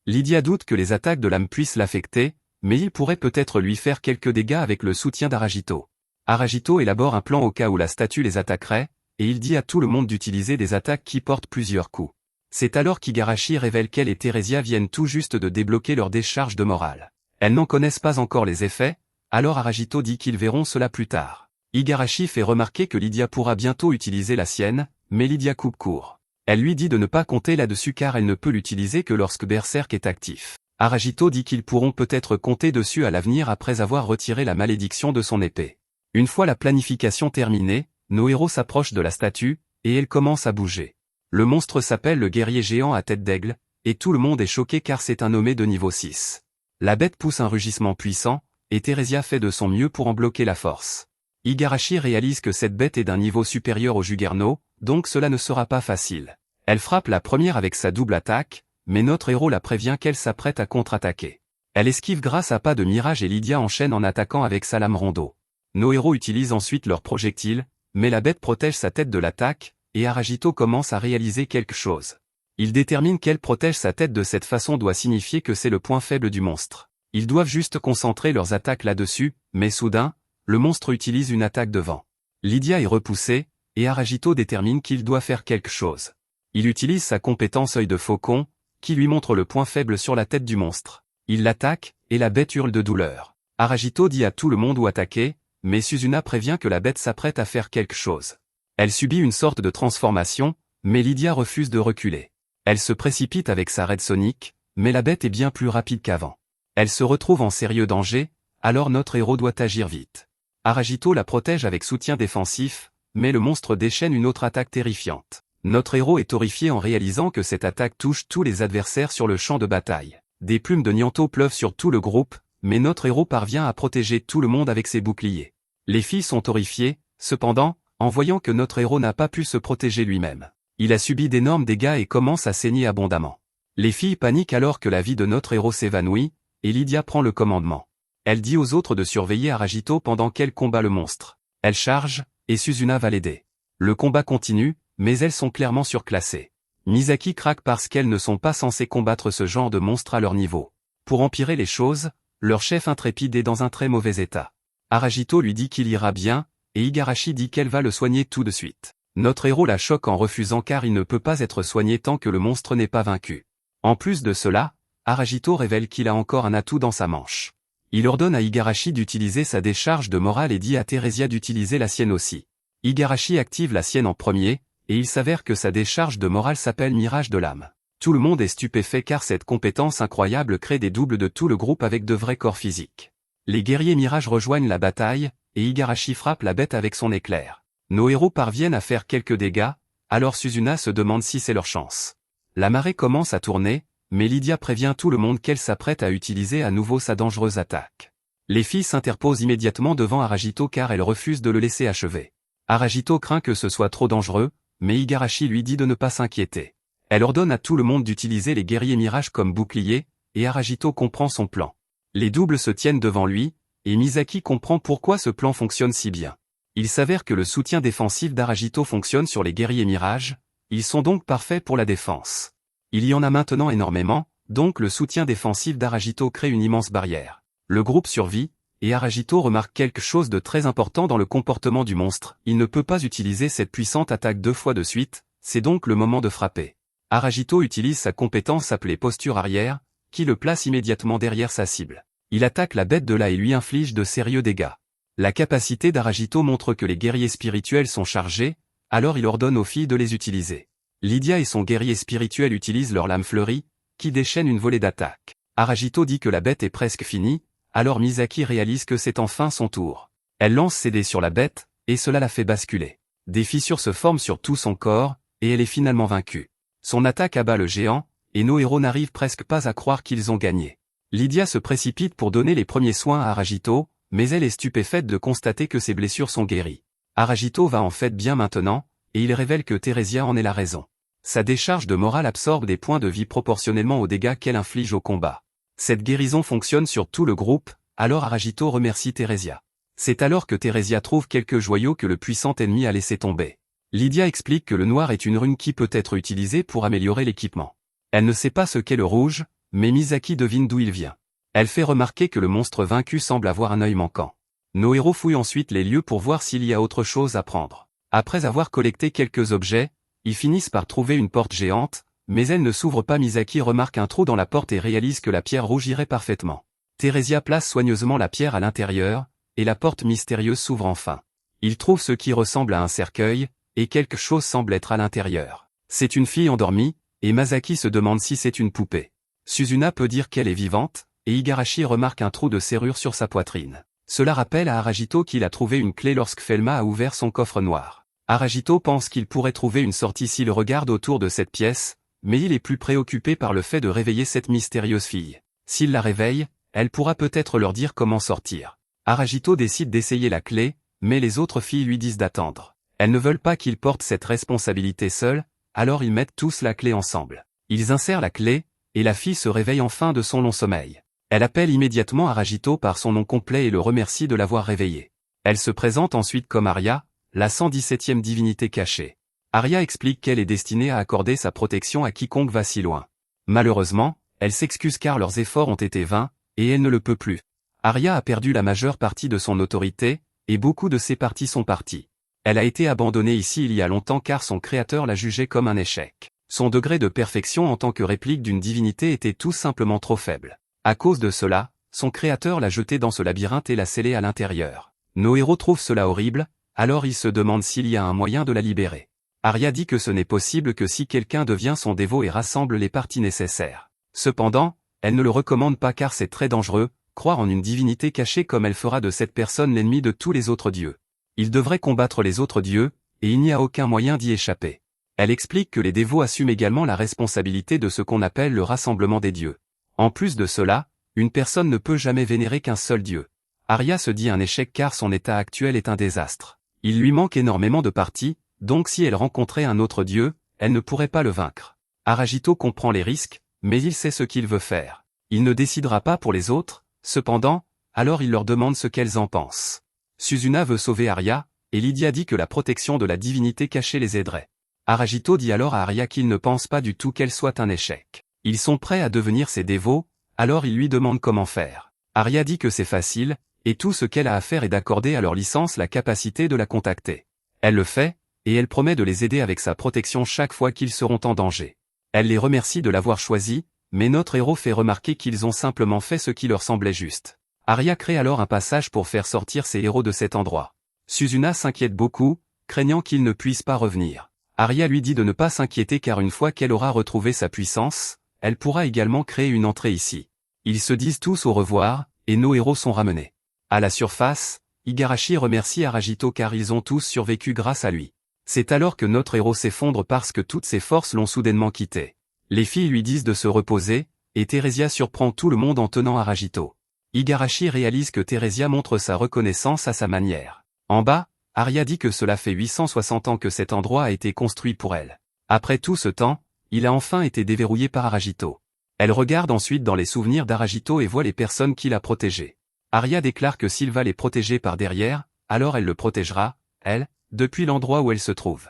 Lydia doute que les attaques de l'âme puissent l'affecter, mais il pourrait peut-être lui faire quelques dégâts avec le soutien d'Arahito. Arahito élabore un plan au cas où la statue les attaquerait, et il dit à tout le monde d'utiliser des attaques qui portent plusieurs coups. C'est alors qu'Igarashi révèle qu'elle et Teresia viennent tout juste de débloquer leur décharge de morale. Elles n'en connaissent pas encore les effets, alors Arahito dit qu'ils verront cela plus tard. Igarashi fait remarquer que Lydia pourra bientôt utiliser la sienne, mais Lydia coupe court. Elle lui dit de ne pas compter là-dessus car elle ne peut l'utiliser que lorsque Berserk est actif. Arahito dit qu'ils pourront peut-être compter dessus à l'avenir après avoir retiré la malédiction de son épée. Une fois la planification terminée, nos héros s'approchent de la statue, et elle commence à bouger. Le monstre s'appelle le guerrier géant à tête d'aigle, et tout le monde est choqué car c'est un nommé de niveau 6. La bête pousse un rugissement puissant, et Teresia fait de son mieux pour en bloquer la force. Igarashi réalise que cette bête est d'un niveau supérieur au Juggernaut, donc cela ne sera pas facile. Elle frappe la première avec sa double attaque, mais notre héros la prévient qu'elle s'apprête à contre-attaquer. Elle esquive grâce à pas de mirage et Lydia enchaîne en attaquant avec sa lame rondeau. Nos héros utilisent ensuite leurs projectiles, mais la bête protège sa tête de l'attaque, et Arahito commence à réaliser quelque chose. Il détermine qu'elle protège sa tête de cette façon doit signifier que c'est le point faible du monstre. Ils doivent juste concentrer leurs attaques là-dessus, mais soudain, le monstre utilise une attaque de vent. Lydia est repoussée, et Arahito détermine qu'il doit faire quelque chose. Il utilise sa compétence œil de faucon, qui lui montre le point faible sur la tête du monstre. Il l'attaque, et la bête hurle de douleur. Arahito dit à tout le monde où attaquer, mais Suzuna prévient que la bête s'apprête à faire quelque chose. Elle subit une sorte de transformation, mais Lydia refuse de reculer. Elle se précipite avec sa raid sonique, mais la bête est bien plus rapide qu'avant. Elle se retrouve en sérieux danger, alors notre héros doit agir vite. Arahito la protège avec soutien défensif, mais le monstre déchaîne une autre attaque terrifiante. Notre héros est horrifié en réalisant que cette attaque touche tous les adversaires sur le champ de bataille. Des plumes de Nyanto pleuvent sur tout le groupe, mais notre héros parvient à protéger tout le monde avec ses boucliers. Les filles sont horrifiées, cependant, en voyant que notre héros n'a pas pu se protéger lui-même. Il a subi d'énormes dégâts et commence à saigner abondamment. Les filles paniquent alors que la vie de notre héros s'évanouit, et Lydia prend le commandement. Elle dit aux autres de surveiller Aragito pendant qu'elle combat le monstre. Elle charge, et Suzuna va l'aider. Le combat continue, mais elles sont clairement surclassées. Misaki craque parce qu'elles ne sont pas censées combattre ce genre de monstre à leur niveau. Pour empirer les choses, leur chef intrépide est dans un très mauvais état. Aragito lui dit qu'il ira bien, et Igarashi dit qu'elle va le soigner tout de suite. Notre héros la choque en refusant car il ne peut pas être soigné tant que le monstre n'est pas vaincu. En plus de cela, Aragito révèle qu'il a encore un atout dans sa manche. Il ordonne à Igarashi d'utiliser sa décharge de morale et dit à Teresia d'utiliser la sienne aussi. Igarashi active la sienne en premier, et il s'avère que sa décharge de morale s'appelle Mirage de l'âme. Tout le monde est stupéfait car cette compétence incroyable crée des doubles de tout le groupe avec de vrais corps physiques. Les guerriers Mirage rejoignent la bataille, et Igarashi frappe la bête avec son éclair. Nos héros parviennent à faire quelques dégâts, alors Suzuna se demande si c'est leur chance. La marée commence à tourner, mais Lydia prévient tout le monde qu'elle s'apprête à utiliser à nouveau sa dangereuse attaque. Les filles s'interposent immédiatement devant Aragito car elles refusent de le laisser achever. Aragito craint que ce soit trop dangereux, mais Igarashi lui dit de ne pas s'inquiéter. Elle ordonne à tout le monde d'utiliser les guerriers Mirage comme bouclier, et Aragito comprend son plan. Les doubles se tiennent devant lui, et Misaki comprend pourquoi ce plan fonctionne si bien. Il s'avère que le soutien défensif d'Aragito fonctionne sur les guerriers Mirage, ils sont donc parfaits pour la défense. Il y en a maintenant énormément, donc le soutien défensif d'Aragito crée une immense barrière. Le groupe survit, et Aragito remarque quelque chose de très important dans le comportement du monstre. Il ne peut pas utiliser cette puissante attaque 2 fois de suite, c'est donc le moment de frapper. Aragito utilise sa compétence appelée posture arrière, qui le place immédiatement derrière sa cible. Il attaque la bête de là et lui inflige de sérieux dégâts. La capacité d'Aragito montre que les guerriers spirituels sont chargés, alors il ordonne aux filles de les utiliser. Lydia et son guerrier spirituel utilisent leur lame fleurie, qui déchaîne une volée d'attaque. Aragito dit que la bête est presque finie, alors Misaki réalise que c'est enfin son tour. Elle lance ses dés sur la bête, et cela la fait basculer. Des fissures se forment sur tout son corps, et elle est finalement vaincue. Son attaque abat le géant, et nos héros n'arrivent presque pas à croire qu'ils ont gagné. Lydia se précipite pour donner les premiers soins à Aragito, mais elle est stupéfaite de constater que ses blessures sont guéries. Aragito va en fait bien maintenant, et il révèle que Teresia en est la raison. Sa décharge de morale absorbe des points de vie proportionnellement aux dégâts qu'elle inflige au combat. Cette guérison fonctionne sur tout le groupe, alors Aragito remercie Teresia. C'est alors que Teresia trouve quelques joyaux que le puissant ennemi a laissé tomber. Lydia explique que le noir est une rune qui peut être utilisée pour améliorer l'équipement. Elle ne sait pas ce qu'est le rouge, mais Misaki devine d'où il vient. Elle fait remarquer que le monstre vaincu semble avoir un œil manquant. Nos héros fouillent ensuite les lieux pour voir s'il y a autre chose à prendre. Après avoir collecté quelques objets, ils finissent par trouver une porte géante, mais elle ne s'ouvre pas. Misaki remarque un trou dans la porte et réalise que la pierre rouge irait parfaitement. Teresia place soigneusement la pierre à l'intérieur, et la porte mystérieuse s'ouvre enfin. Il trouve ce qui ressemble à un cercueil, et quelque chose semble être à l'intérieur. C'est une fille endormie, et Masaki se demande si c'est une poupée. Suzuna peut dire qu'elle est vivante, et Igarashi remarque un trou de serrure sur sa poitrine. Cela rappelle à Aragito qu'il a trouvé une clé lorsque Felma a ouvert son coffre noir. Aragito pense qu'il pourrait trouver une sortie s'il regarde autour de cette pièce, mais il est plus préoccupé par le fait de réveiller cette mystérieuse fille. S'il la réveille, elle pourra peut-être leur dire comment sortir. Aragito décide d'essayer la clé, mais les autres filles lui disent d'attendre. Elles ne veulent pas qu'il porte cette responsabilité seul, alors ils mettent tous la clé ensemble. Ils insèrent la clé, et la fille se réveille enfin de son long sommeil. Elle appelle immédiatement Aragito par son nom complet et le remercie de l'avoir réveillée. Elle se présente ensuite comme Arya, la 117e divinité cachée. Arya explique qu'elle est destinée à accorder sa protection à quiconque va si loin. Malheureusement, elle s'excuse car leurs efforts ont été vains, et elle ne le peut plus. Arya a perdu la majeure partie de son autorité, et beaucoup de ses parties sont parties. Elle a été abandonnée ici il y a longtemps car son créateur l'a jugée comme un échec. Son degré de perfection en tant que réplique d'une divinité était tout simplement trop faible. À cause de cela, son créateur l'a jetée dans ce labyrinthe et l'a scellée à l'intérieur. Nos héros trouvent cela horrible, alors ils se demandent s'il y a un moyen de la libérer. Arya dit que ce n'est possible que si quelqu'un devient son dévot et rassemble les parties nécessaires. Cependant, elle ne le recommande pas car c'est très dangereux, croire en une divinité cachée comme elle fera de cette personne l'ennemi de tous les autres dieux. Il devrait combattre les autres dieux, et il n'y a aucun moyen d'y échapper. Elle explique que les dévots assument également la responsabilité de ce qu'on appelle le rassemblement des dieux. En plus de cela, Une personne ne peut jamais vénérer qu'un seul dieu. Arya se dit un échec car son état actuel est un désastre. Il lui manque énormément de parties, donc si elle rencontrait un autre dieu, elle ne pourrait pas le vaincre. Aragito comprend les risques, mais il sait ce qu'il veut faire. Il ne décidera pas pour les autres, cependant, alors il leur demande ce qu'elles en pensent. Suzuna veut sauver Arya, et Lydia dit que la protection de la divinité cachée les aiderait. Aragito dit alors à Arya qu'il ne pense pas du tout qu'elle soit un échec. Ils sont prêts à devenir ses dévots, alors il lui demande comment faire. Arya dit que c'est facile, et tout ce qu'elle a à faire est d'accorder à leur licence la capacité de la contacter. Elle le fait, et elle promet de les aider avec sa protection chaque fois qu'ils seront en danger. Elle les remercie de l'avoir choisi, mais notre héros fait remarquer qu'ils ont simplement fait ce qui leur semblait juste. Arya crée alors un passage pour faire sortir ses héros de cet endroit. Suzuna s'inquiète beaucoup, craignant qu'ils ne puissent pas revenir. Arya lui dit de ne pas s'inquiéter car une fois qu'elle aura retrouvé sa puissance, elle pourra également créer une entrée ici. Ils se disent tous au revoir, et nos héros sont ramenés. À la surface, Igarashi remercie Aragito car ils ont tous survécu grâce à lui. C'est alors que notre héros s'effondre parce que toutes ses forces l'ont soudainement quitté. Les filles lui disent de se reposer, et Theresia surprend tout le monde en tenant Aragito. Igarashi réalise que Theresia montre sa reconnaissance à sa manière. En bas, Arya dit que cela fait 860 ans que cet endroit a été construit pour elle. Après tout ce temps, il a enfin été déverrouillé par Aragito. Elle regarde ensuite dans les souvenirs d'Aragito et voit les personnes qu'il a protégées. Arya déclare que s'il va les protéger par derrière, alors elle le protégera, elle, depuis l'endroit où elle se trouve.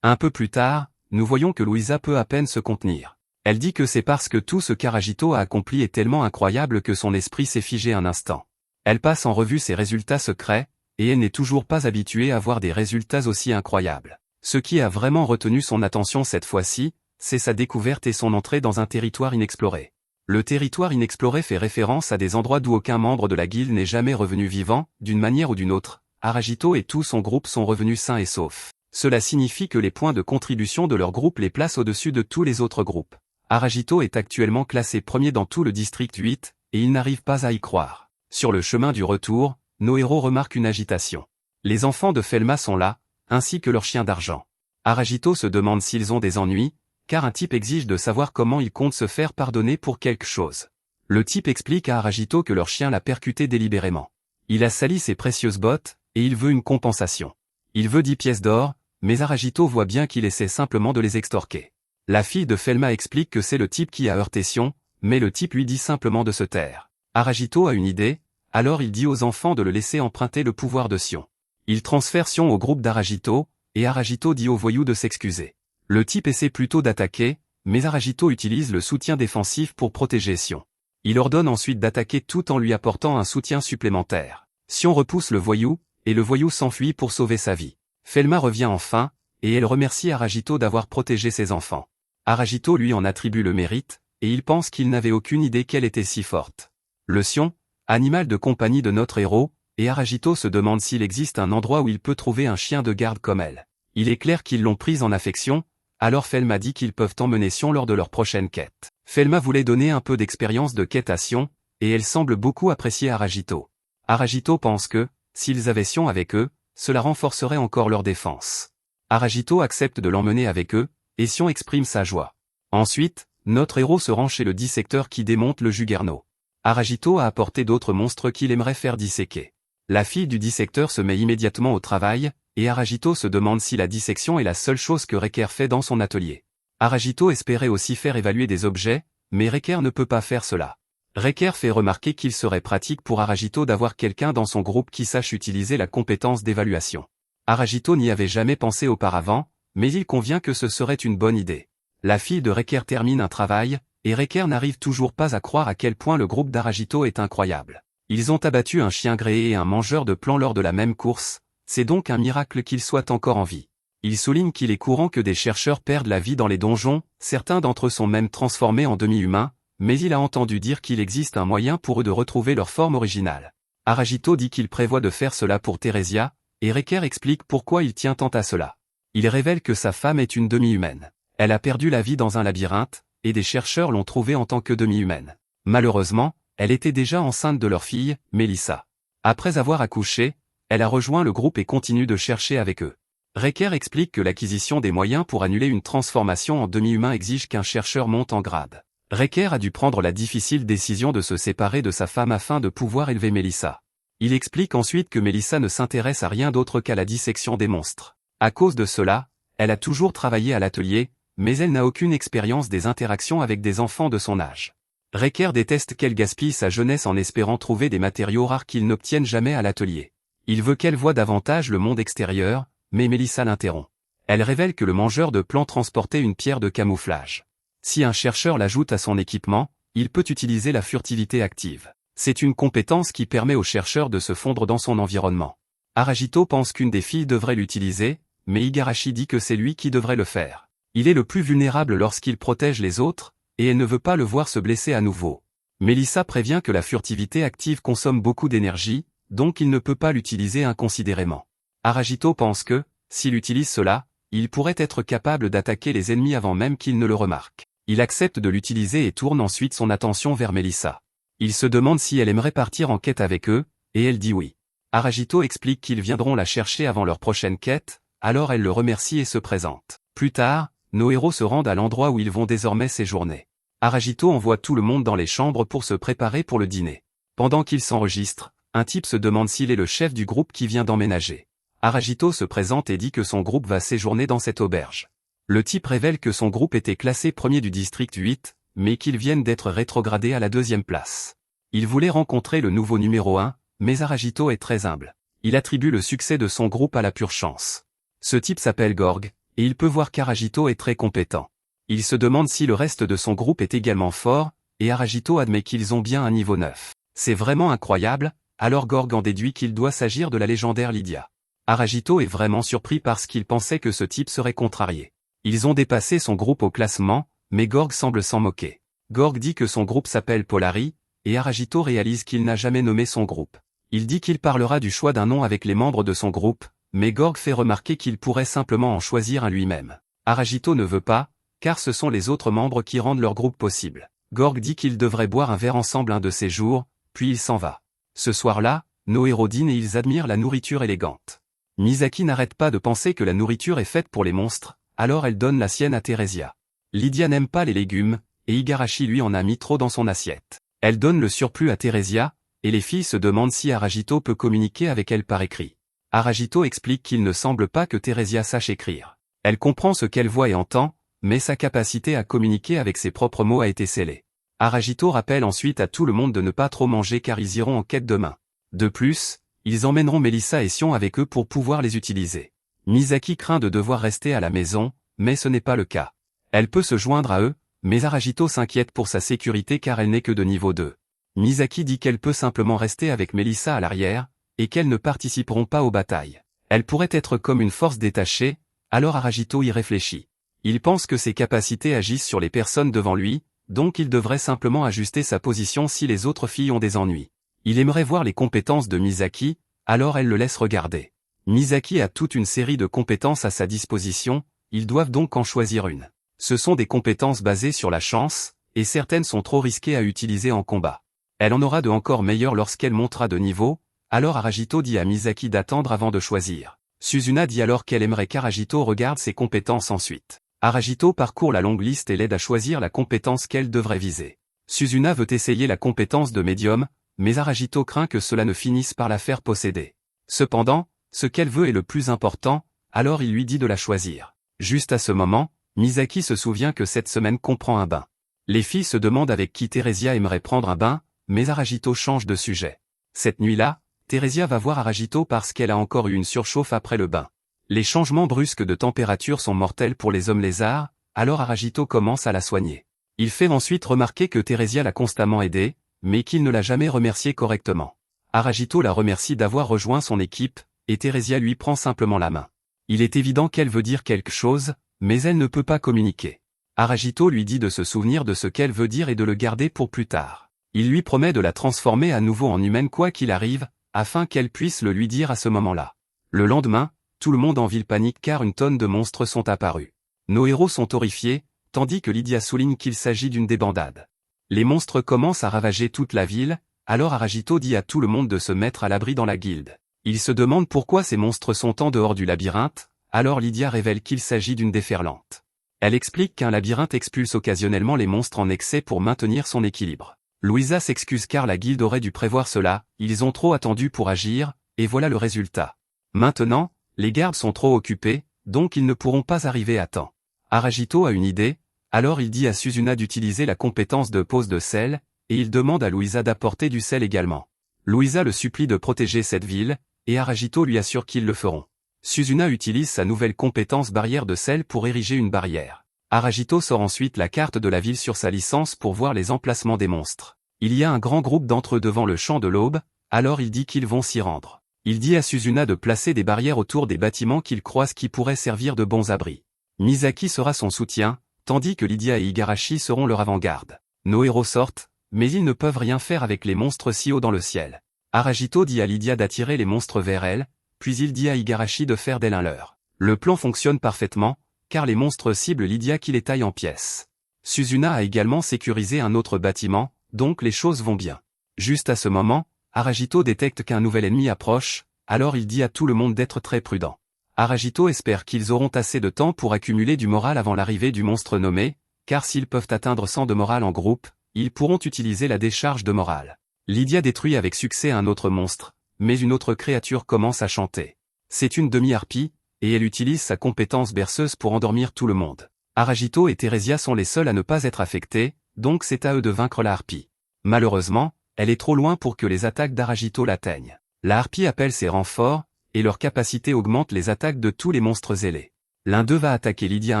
Un peu plus tard, nous voyons que Louisa peut à peine se contenir. Elle dit que c'est parce que tout ce qu'Aragito a accompli est tellement incroyable que son esprit s'est figé un instant. Elle passe en revue ses résultats secrets, et elle n'est toujours pas habituée à voir des résultats aussi incroyables. Ce qui a vraiment retenu son attention cette fois-ci, c'est sa découverte et son entrée dans un territoire inexploré. Le territoire inexploré fait référence à des endroits d'où aucun membre de la guilde n'est jamais revenu vivant, d'une manière ou d'une autre. Aragito et tout son groupe sont revenus sains et saufs. Cela signifie que les points de contribution de leur groupe les placent au-dessus de tous les autres groupes. Aragito est actuellement classé premier dans tout le district 8, et il n'arrive pas à y croire. Sur le chemin du retour, nos héros remarquent une agitation. Les enfants de Felma sont là, ainsi que leur chien d'argent. Aragito se demande s'ils ont des ennuis, car un type exige de savoir comment ils comptent se faire pardonner pour quelque chose. Le type explique à Aragito que leur chien l'a percuté délibérément. Il a sali ses précieuses bottes, et il veut une compensation. Il veut 10 pièces d'or, mais Aragito voit bien qu'il essaie simplement de les extorquer. La fille de Felma explique que c'est le type qui a heurté Sion, mais le type lui dit simplement de se taire. Aragito a une idée, alors il dit aux enfants de le laisser emprunter le pouvoir de Sion. Il transfère Sion au groupe d'Aragito, et Aragito dit au voyou de s'excuser. Le type essaie plutôt d'attaquer, mais Aragito utilise le soutien défensif pour protéger Sion. Il ordonne ensuite d'attaquer tout en lui apportant un soutien supplémentaire. Sion repousse le voyou, et le voyou s'enfuit pour sauver sa vie. Felma revient enfin, et elle remercie Aragito d'avoir protégé ses enfants. Aragito lui en attribue le mérite, et il pense qu'il n'avait aucune idée qu'elle était si forte. Le Sion, animal de compagnie de notre héros, et Aragito se demande s'il existe un endroit où il peut trouver un chien de garde comme elle. Il est clair qu'ils l'ont prise en affection, alors Felma dit qu'ils peuvent emmener Sion lors de leur prochaine quête. Felma voulait donner un peu d'expérience de quête à Sion, et elle semble beaucoup apprécier Aragito. Aragito pense que, s'ils avaient Sion avec eux, cela renforcerait encore leur défense. Aragito accepte de l'emmener avec eux, et Sion exprime sa joie. Ensuite, notre héros se rend chez le dissecteur qui démonte le Juggernaut. Aragito a apporté d'autres monstres qu'il aimerait faire disséquer. La fille du dissecteur se met immédiatement au travail, et Aragito se demande si la dissection est la seule chose que Reker fait dans son atelier. Aragito espérait aussi faire évaluer des objets, mais Reker ne peut pas faire cela. Reker fait remarquer qu'il serait pratique pour Aragito d'avoir quelqu'un dans son groupe qui sache utiliser la compétence d'évaluation. Aragito n'y avait jamais pensé auparavant, mais il convient que ce serait une bonne idée. La fille de Reker termine un travail, et Reker n'arrive toujours pas à croire à quel point le groupe d'Aragito est incroyable. Ils ont abattu un chien gréé et un mangeur de plants lors de la même course, c'est donc un miracle qu'ils soient encore en vie. Il souligne qu'il est courant que des chercheurs perdent la vie dans les donjons, certains d'entre eux sont même transformés en demi-humains, mais il a entendu dire qu'il existe un moyen pour eux de retrouver leur forme originale. Aragito dit qu'il prévoit de faire cela pour Theresia, et Reker explique pourquoi il tient tant à cela. Il révèle que sa femme est une demi-humaine. Elle a perdu la vie dans un labyrinthe, et des chercheurs l'ont trouvée en tant que demi-humaine. Malheureusement, elle était déjà enceinte de leur fille, Melissa. Après avoir accouché, elle a rejoint le groupe et continue de chercher avec eux. Reker explique que l'acquisition des moyens pour annuler une transformation en demi-humain exige qu'un chercheur monte en grade. Reker a dû prendre la difficile décision de se séparer de sa femme afin de pouvoir élever Melissa. Il explique ensuite que Melissa ne s'intéresse à rien d'autre qu'à la dissection des monstres. À cause de cela, elle a toujours travaillé à l'atelier, mais elle n'a aucune expérience des interactions avec des enfants de son âge. Reker déteste qu'elle gaspille sa jeunesse en espérant trouver des matériaux rares qu'il n'obtienne jamais à l'atelier. Il veut qu'elle voie davantage le monde extérieur, mais Melissa l'interrompt. Elle révèle que le mangeur de plants transportait une pierre de camouflage. Si un chercheur l'ajoute à son équipement, il peut utiliser la furtivité active. C'est une compétence qui permet au chercheur de se fondre dans son environnement. Aragito pense qu'une des filles devrait l'utiliser, mais Igarashi dit que c'est lui qui devrait le faire. Il est le plus vulnérable lorsqu'il protège les autres, et elle ne veut pas le voir se blesser à nouveau. Melissa prévient que la furtivité active consomme beaucoup d'énergie, donc il ne peut pas l'utiliser inconsidérément. Aragito pense que, s'il utilise cela, il pourrait être capable d'attaquer les ennemis avant même qu'ils ne le remarquent. Il accepte de l'utiliser et tourne ensuite son attention vers Melissa. Il se demande si elle aimerait partir en quête avec eux, et elle dit oui. Aragito explique qu'ils viendront la chercher avant leur prochaine quête, alors elle le remercie et se présente. Plus tard, nos héros se rendent à l'endroit où ils vont désormais séjourner. Aragito envoie tout le monde dans les chambres pour se préparer pour le dîner. Pendant qu'ils s'enregistrent, un type se demande s'il est le chef du groupe qui vient d'emménager. Aragito se présente et dit que son groupe va séjourner dans cette auberge. Le type révèle que son groupe était classé premier du district 8, mais qu'ils viennent d'être rétrogradés à la 2e place. Il voulait rencontrer le nouveau numéro 1, mais Aragito est très humble. Il attribue le succès de son groupe à la pure chance. Ce type s'appelle Gorg, et il peut voir qu'Aragito est très compétent. Il se demande si le reste de son groupe est également fort, et Aragito admet qu'ils ont bien un niveau 9. C'est vraiment incroyable, alors Gorg en déduit qu'il doit s'agir de la légendaire Lydia. Aragito est vraiment surpris parce qu'il pensait que ce type serait contrarié. Ils ont dépassé son groupe au classement, mais Gorg semble s'en moquer. Gorg dit que son groupe s'appelle Polari, et Aragito réalise qu'il n'a jamais nommé son groupe. Il dit qu'il parlera du choix d'un nom avec les membres de son groupe, mais Gorg fait remarquer qu'il pourrait simplement en choisir un lui-même. Aragito ne veut pas, car ce sont les autres membres qui rendent leur groupe possible. Gorg dit qu'ils devraient boire un verre ensemble un de ces jours, puis il s'en va. Ce soir-là, nos héros dînent et ils admirent la nourriture élégante. Misaki n'arrête pas de penser que la nourriture est faite pour les monstres, alors elle donne la sienne à Theresia. Lydia n'aime pas les légumes, et Igarashi lui en a mis trop dans son assiette. Elle donne le surplus à Theresia, et les filles se demandent si Aragito peut communiquer avec elle par écrit. Aragito explique qu'il ne semble pas que Theresia sache écrire. Elle comprend ce qu'elle voit et entend, mais sa capacité à communiquer avec ses propres mots a été scellée. Aragito rappelle ensuite à tout le monde de ne pas trop manger car ils iront en quête demain. De plus, ils emmèneront Melissa et Sion avec eux pour pouvoir les utiliser. Misaki craint de devoir rester à la maison, mais ce n'est pas le cas. Elle peut se joindre à eux, mais Aragito s'inquiète pour sa sécurité car elle n'est que de niveau 2. Misaki dit qu'elle peut simplement rester avec Melissa à l'arrière, et qu'elles ne participeront pas aux batailles. Elle pourrait être comme une force détachée, alors Aragito y réfléchit. Il pense que ses capacités agissent sur les personnes devant lui, donc il devrait simplement ajuster sa position si les autres filles ont des ennuis. Il aimerait voir les compétences de Misaki, alors elle le laisse regarder. Misaki a toute une série de compétences à sa disposition, ils doivent donc en choisir une. Ce sont des compétences basées sur la chance, et certaines sont trop risquées à utiliser en combat. Elle en aura de encore meilleures lorsqu'elle montera de niveau, alors Aragito dit à Misaki d'attendre avant de choisir. Suzuna dit alors qu'elle aimerait qu'Aragito regarde ses compétences ensuite. Aragito parcourt la longue liste et l'aide à choisir la compétence qu'elle devrait viser. Suzuna veut essayer la compétence de médium, mais Aragito craint que cela ne finisse par la faire posséder. Cependant, ce qu'elle veut est le plus important, alors il lui dit de la choisir. Juste à ce moment, Misaki se souvient que cette semaine comprend un bain. Les filles se demandent avec qui Theresia aimerait prendre un bain, mais Aragito change de sujet. Cette nuit-là, Theresia va voir Aragito parce qu'elle a encore eu une surchauffe après le bain. Les changements brusques de température sont mortels pour les hommes lézards, alors Aragito commence à la soigner. Il fait ensuite remarquer que Theresia l'a constamment aidé, mais qu'il ne l'a jamais remercié correctement. Aragito la remercie d'avoir rejoint son équipe, et Theresia lui prend simplement la main. Il est évident qu'elle veut dire quelque chose, mais elle ne peut pas communiquer. Aragito lui dit de se souvenir de ce qu'elle veut dire et de le garder pour plus tard. Il lui promet de la transformer à nouveau en humaine quoi qu'il arrive, afin qu'elle puisse le lui dire à ce moment-là. Le lendemain, tout le monde en ville panique car une tonne de monstres sont apparus. Nos héros sont horrifiés, tandis que Lydia souligne qu'il s'agit d'une débandade. Les monstres commencent à ravager toute la ville, alors Aragito dit à tout le monde de se mettre à l'abri dans la guilde. Il se demande pourquoi ces monstres sont en dehors du labyrinthe, alors Lydia révèle qu'il s'agit d'une déferlante. Elle explique qu'un labyrinthe expulse occasionnellement les monstres en excès pour maintenir son équilibre. Louisa s'excuse car la guilde aurait dû prévoir cela, ils ont trop attendu pour agir, et voilà le résultat. Maintenant, les gardes sont trop occupés, donc ils ne pourront pas arriver à temps. Aragito a une idée, alors il dit à Suzuna d'utiliser la compétence de pose de sel, et il demande à Louisa d'apporter du sel également. Louisa le supplie de protéger cette ville, et Aragito lui assure qu'ils le feront. Suzuna utilise sa nouvelle compétence barrière de sel pour ériger une barrière. Aragito sort ensuite la carte de la ville sur sa licence pour voir les emplacements des monstres. Il y a un grand groupe d'entre eux devant le champ de l'aube, alors il dit qu'ils vont s'y rendre. Il dit à Suzuna de placer des barrières autour des bâtiments qu'il croise qui pourraient servir de bons abris. Misaki sera son soutien, tandis que Lydia et Igarashi seront leur avant-garde. Nos héros sortent, mais ils ne peuvent rien faire avec les monstres si haut dans le ciel. Aragito dit à Lydia d'attirer les monstres vers elle, puis il dit à Igarashi de faire d'elle un leurre. Le plan fonctionne parfaitement, car les monstres ciblent Lydia qui les taille en pièces. Suzuna a également sécurisé un autre bâtiment, donc les choses vont bien. Juste à ce moment, Aragito détecte qu'un nouvel ennemi approche, alors il dit à tout le monde d'être très prudent. Aragito espère qu'ils auront assez de temps pour accumuler du moral avant l'arrivée du monstre nommé, car s'ils peuvent atteindre 100 de morale en groupe, ils pourront utiliser la décharge de morale. Lydia détruit avec succès un autre monstre, mais une autre créature commence à chanter. C'est une demi-harpie, et elle utilise sa compétence berceuse pour endormir tout le monde. Aragito et Theresia sont les seuls à ne pas être affectés, donc c'est à eux de vaincre la harpie. Malheureusement, elle est trop loin pour que les attaques d'Aragito l'atteignent. La harpie appelle ses renforts, et leur capacité augmente les attaques de tous les monstres zélés. L'un d'eux va attaquer Lydia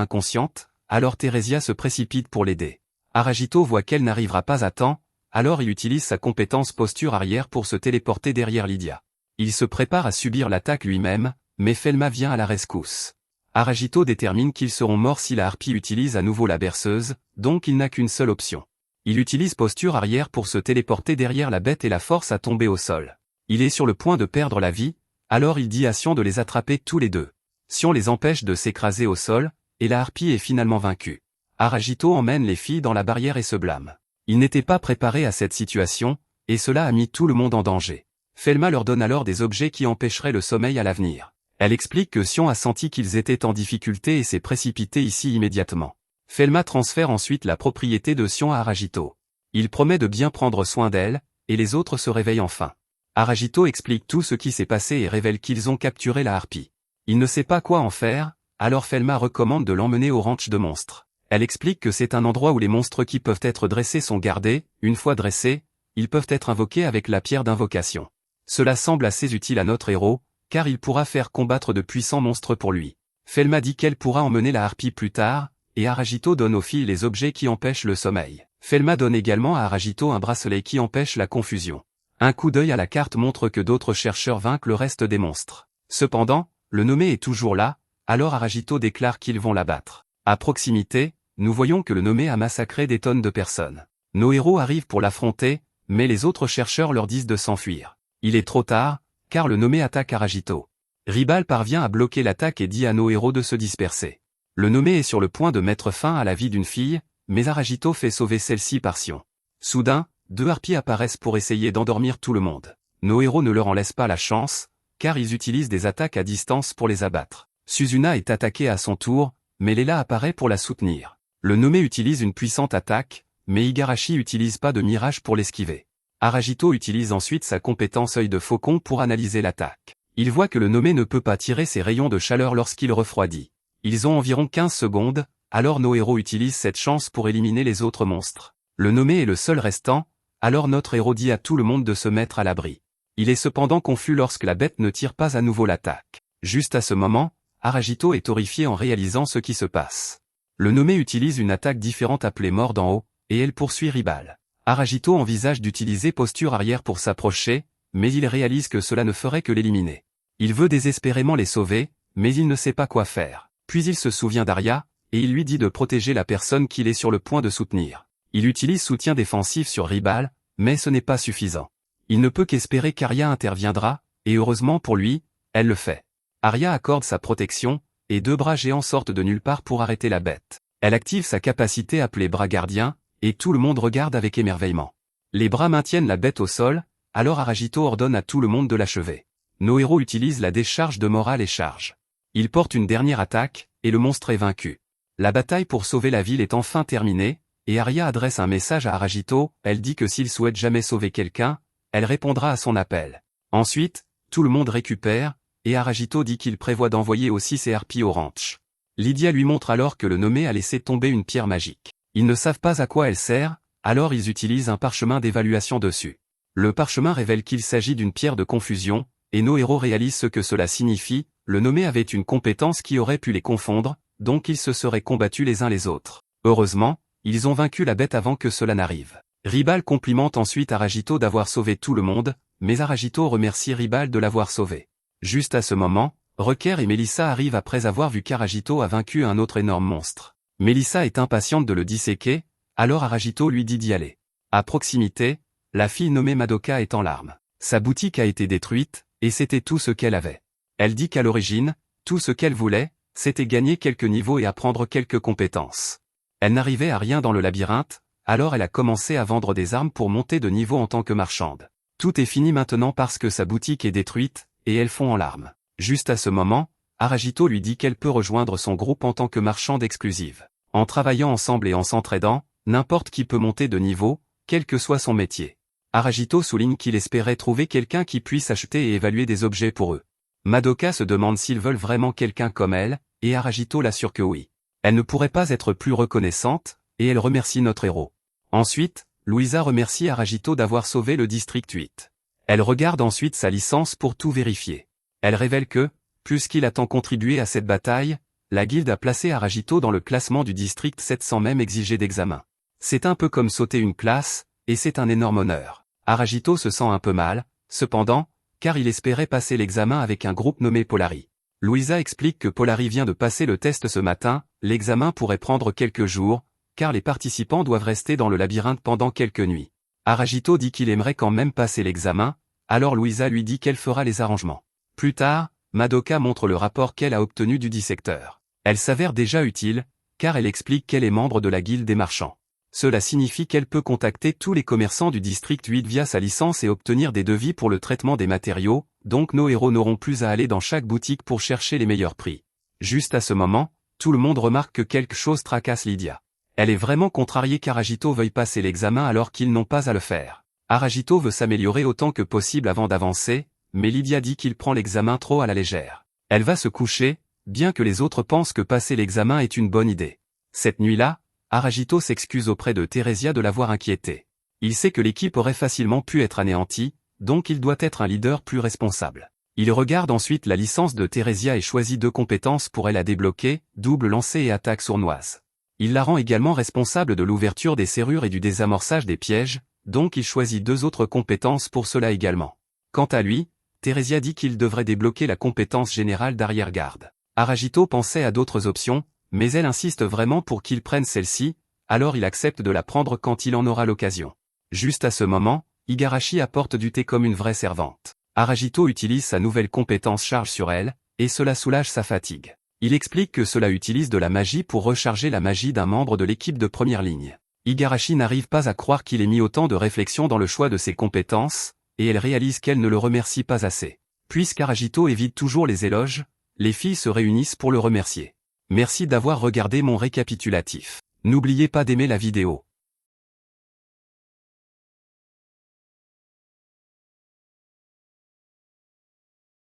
inconsciente, alors Theresia se précipite pour l'aider. Aragito voit qu'elle n'arrivera pas à temps, alors il utilise sa compétence posture arrière pour se téléporter derrière Lydia. Il se prépare à subir l'attaque lui-même, mais Felma vient à la rescousse. Aragito détermine qu'ils seront morts si la harpie utilise à nouveau la berceuse, donc il n'a qu'une seule option. Il utilise posture arrière pour se téléporter derrière la bête et la force à tomber au sol. Il est sur le point de perdre la vie, alors il dit à Sion de les attraper tous les deux. Sion les empêche de s'écraser au sol, et la harpie est finalement vaincue. Aragito emmène les filles dans la barrière et se blâme. Il n'était pas préparé à cette situation, et cela a mis tout le monde en danger. Felma leur donne alors des objets qui empêcheraient le sommeil à l'avenir. Elle explique que Sion a senti qu'ils étaient en difficulté et s'est précipité ici immédiatement. Felma transfère ensuite la propriété de Sion à Aragito. Il promet de bien prendre soin d'elle, et les autres se réveillent enfin. Aragito explique tout ce qui s'est passé et révèle qu'ils ont capturé la harpie. Il ne sait pas quoi en faire, alors Felma recommande de l'emmener au ranch de monstres. Elle explique que c'est un endroit où les monstres qui peuvent être dressés sont gardés, une fois dressés, ils peuvent être invoqués avec la pierre d'invocation. Cela semble assez utile à notre héros, car il pourra faire combattre de puissants monstres pour lui. Felma dit qu'elle pourra emmener la harpie plus tard, et Aragito donne aux filles les objets qui empêchent le sommeil. Felma donne également à Aragito un bracelet qui empêche la confusion. Un coup d'œil à la carte montre que d'autres chercheurs vainquent le reste des monstres. Cependant, le nommé est toujours là, alors Aragito déclare qu'ils vont l'abattre. À proximité, nous voyons que le nommé a massacré des tonnes de personnes. Nos héros arrivent pour l'affronter, mais les autres chercheurs leur disent de s'enfuir. Il est trop tard, car le nommé attaque Aragito. Ribal parvient à bloquer l'attaque et dit à nos héros de se disperser. Le nommé est sur le point de mettre fin à la vie d'une fille, mais Aragito fait sauver celle-ci par Sion. Soudain, deux harpies apparaissent pour essayer d'endormir tout le monde. Nos héros ne leur en laissent pas la chance, car ils utilisent des attaques à distance pour les abattre. Suzuna est attaquée à son tour, mais Lela apparaît pour la soutenir. Le nommé utilise une puissante attaque, mais Igarashi utilise pas de mirage pour l'esquiver. Aragito utilise ensuite sa compétence œil de faucon pour analyser l'attaque. Il voit que le nommé ne peut pas tirer ses rayons de chaleur lorsqu'il refroidit. Ils ont environ 15 secondes, alors nos héros utilisent cette chance pour éliminer les autres monstres. Le nommé est le seul restant, alors notre héros dit à tout le monde de se mettre à l'abri. Il est cependant confus lorsque la bête ne tire pas à nouveau l'attaque. Juste à ce moment, Aragito est horrifié en réalisant ce qui se passe. Le nommé utilise une attaque différente appelée mort d'en haut, et elle poursuit Ribal. Aragito envisage d'utiliser posture arrière pour s'approcher, mais il réalise que cela ne ferait que l'éliminer. Il veut désespérément les sauver, mais il ne sait pas quoi faire. Puis il se souvient d'Arya, et il lui dit de protéger la personne qu'il est sur le point de soutenir. Il utilise soutien défensif sur Ribal, mais ce n'est pas suffisant. Il ne peut qu'espérer qu'Arya interviendra, et heureusement pour lui, elle le fait. Arya accorde sa protection, et deux bras géants sortent de nulle part pour arrêter la bête. Elle active sa capacité appelée bras gardien, et tout le monde regarde avec émerveillement. Les bras maintiennent la bête au sol, alors Aragito ordonne à tout le monde de l'achever. Nos héros utilisent la décharge de morale et charge. Ils portent une dernière attaque, et le monstre est vaincu. La bataille pour sauver la ville est enfin terminée, et Arya adresse un message à Aragito, elle dit que s'il souhaite jamais sauver quelqu'un, elle répondra à son appel. Ensuite, tout le monde récupère, et Aragito dit qu'il prévoit d'envoyer aussi ses harpies au ranch. Lydia lui montre alors que le nommé a laissé tomber une pierre magique. Ils ne savent pas à quoi elle sert, alors ils utilisent un parchemin d'évaluation dessus. Le parchemin révèle qu'il s'agit d'une pierre de confusion, et nos héros réalisent ce que cela signifie, le nommé avait une compétence qui aurait pu les confondre, donc ils se seraient combattus les uns les autres. Heureusement, ils ont vaincu la bête avant que cela n'arrive. Ribal complimente ensuite Aragito d'avoir sauvé tout le monde, mais Aragito remercie Ribal de l'avoir sauvé. Juste à ce moment, Rucker et Melissa arrivent après avoir vu qu'Aragito a vaincu un autre énorme monstre. Melissa est impatiente de le disséquer, alors Aragito lui dit d'y aller. À proximité, la fille nommée Madoka est en larmes. Sa boutique a été détruite, et c'était tout ce qu'elle avait. Elle dit qu'à l'origine, tout ce qu'elle voulait, c'était gagner quelques niveaux et apprendre quelques compétences. Elle n'arrivait à rien dans le labyrinthe, alors elle a commencé à vendre des armes pour monter de niveau en tant que marchande. Tout est fini maintenant parce que sa boutique est détruite, et elle fond en larmes. Juste à ce moment, Aragito lui dit qu'elle peut rejoindre son groupe en tant que marchande exclusive. En travaillant ensemble et en s'entraidant, n'importe qui peut monter de niveau, quel que soit son métier. Aragito souligne qu'il espérait trouver quelqu'un qui puisse acheter et évaluer des objets pour eux. Madoka se demande s'ils veulent vraiment quelqu'un comme elle, et Aragito l'assure que oui. Elle ne pourrait pas être plus reconnaissante, et elle remercie notre héros. Ensuite, Louisa remercie Aragito d'avoir sauvé le district 8. Elle regarde ensuite sa licence pour tout vérifier. Elle révèle que, puisqu'il a tant contribué à cette bataille, la guilde a placé Aragito dans le classement du district 7 sans même exiger d'examen. C'est un peu comme sauter une classe, et c'est un énorme honneur. Aragito se sent un peu mal, cependant, car il espérait passer l'examen avec un groupe nommé Polari. Louisa explique que Polari vient de passer le test ce matin, l'examen pourrait prendre quelques jours, car les participants doivent rester dans le labyrinthe pendant quelques nuits. Aragito dit qu'il aimerait quand même passer l'examen, alors Louisa lui dit qu'elle fera les arrangements. Plus tard, Madoka montre le rapport qu'elle a obtenu du dissecteur. Elle s'avère déjà utile, car elle explique qu'elle est membre de la guilde des marchands. Cela signifie qu'elle peut contacter tous les commerçants du district 8 via sa licence et obtenir des devis pour le traitement des matériaux, donc nos héros n'auront plus à aller dans chaque boutique pour chercher les meilleurs prix. Juste à ce moment, tout le monde remarque que quelque chose tracasse Lydia. Elle est vraiment contrariée qu'Aragito veuille passer l'examen alors qu'ils n'ont pas à le faire. Aragito veut s'améliorer autant que possible avant d'avancer, mais Lydia dit qu'il prend l'examen trop à la légère. Elle va se coucher, bien que les autres pensent que passer l'examen est une bonne idée. Cette nuit-là, Aragito s'excuse auprès de Theresia de l'avoir inquiété. Il sait que l'équipe aurait facilement pu être anéantie, donc il doit être un leader plus responsable. Il regarde ensuite la licence de Theresia et choisit 2 compétences pour elle à débloquer, double lancer et attaque sournoise. Il la rend également responsable de l'ouverture des serrures et du désamorçage des pièges, donc il choisit 2 autres compétences pour cela également. Quant à lui, Theresia dit qu'il devrait débloquer la compétence générale d'arrière-garde. Aragito pensait à d'autres options, mais elle insiste vraiment pour qu'il prenne celle-ci, alors il accepte de la prendre quand il en aura l'occasion. Juste à ce moment, Igarashi apporte du thé comme une vraie servante. Aragito utilise sa nouvelle compétence charge sur elle, et cela soulage sa fatigue. Il explique que cela utilise de la magie pour recharger la magie d'un membre de l'équipe de première ligne. Igarashi n'arrive pas à croire qu'il ait mis autant de réflexion dans le choix de ses compétences, et elle réalise qu'elle ne le remercie pas assez. Puisqu'Aragito évite toujours les éloges, les filles se réunissent pour le remercier. Merci d'avoir regardé mon récapitulatif. N'oubliez pas d'aimer la vidéo.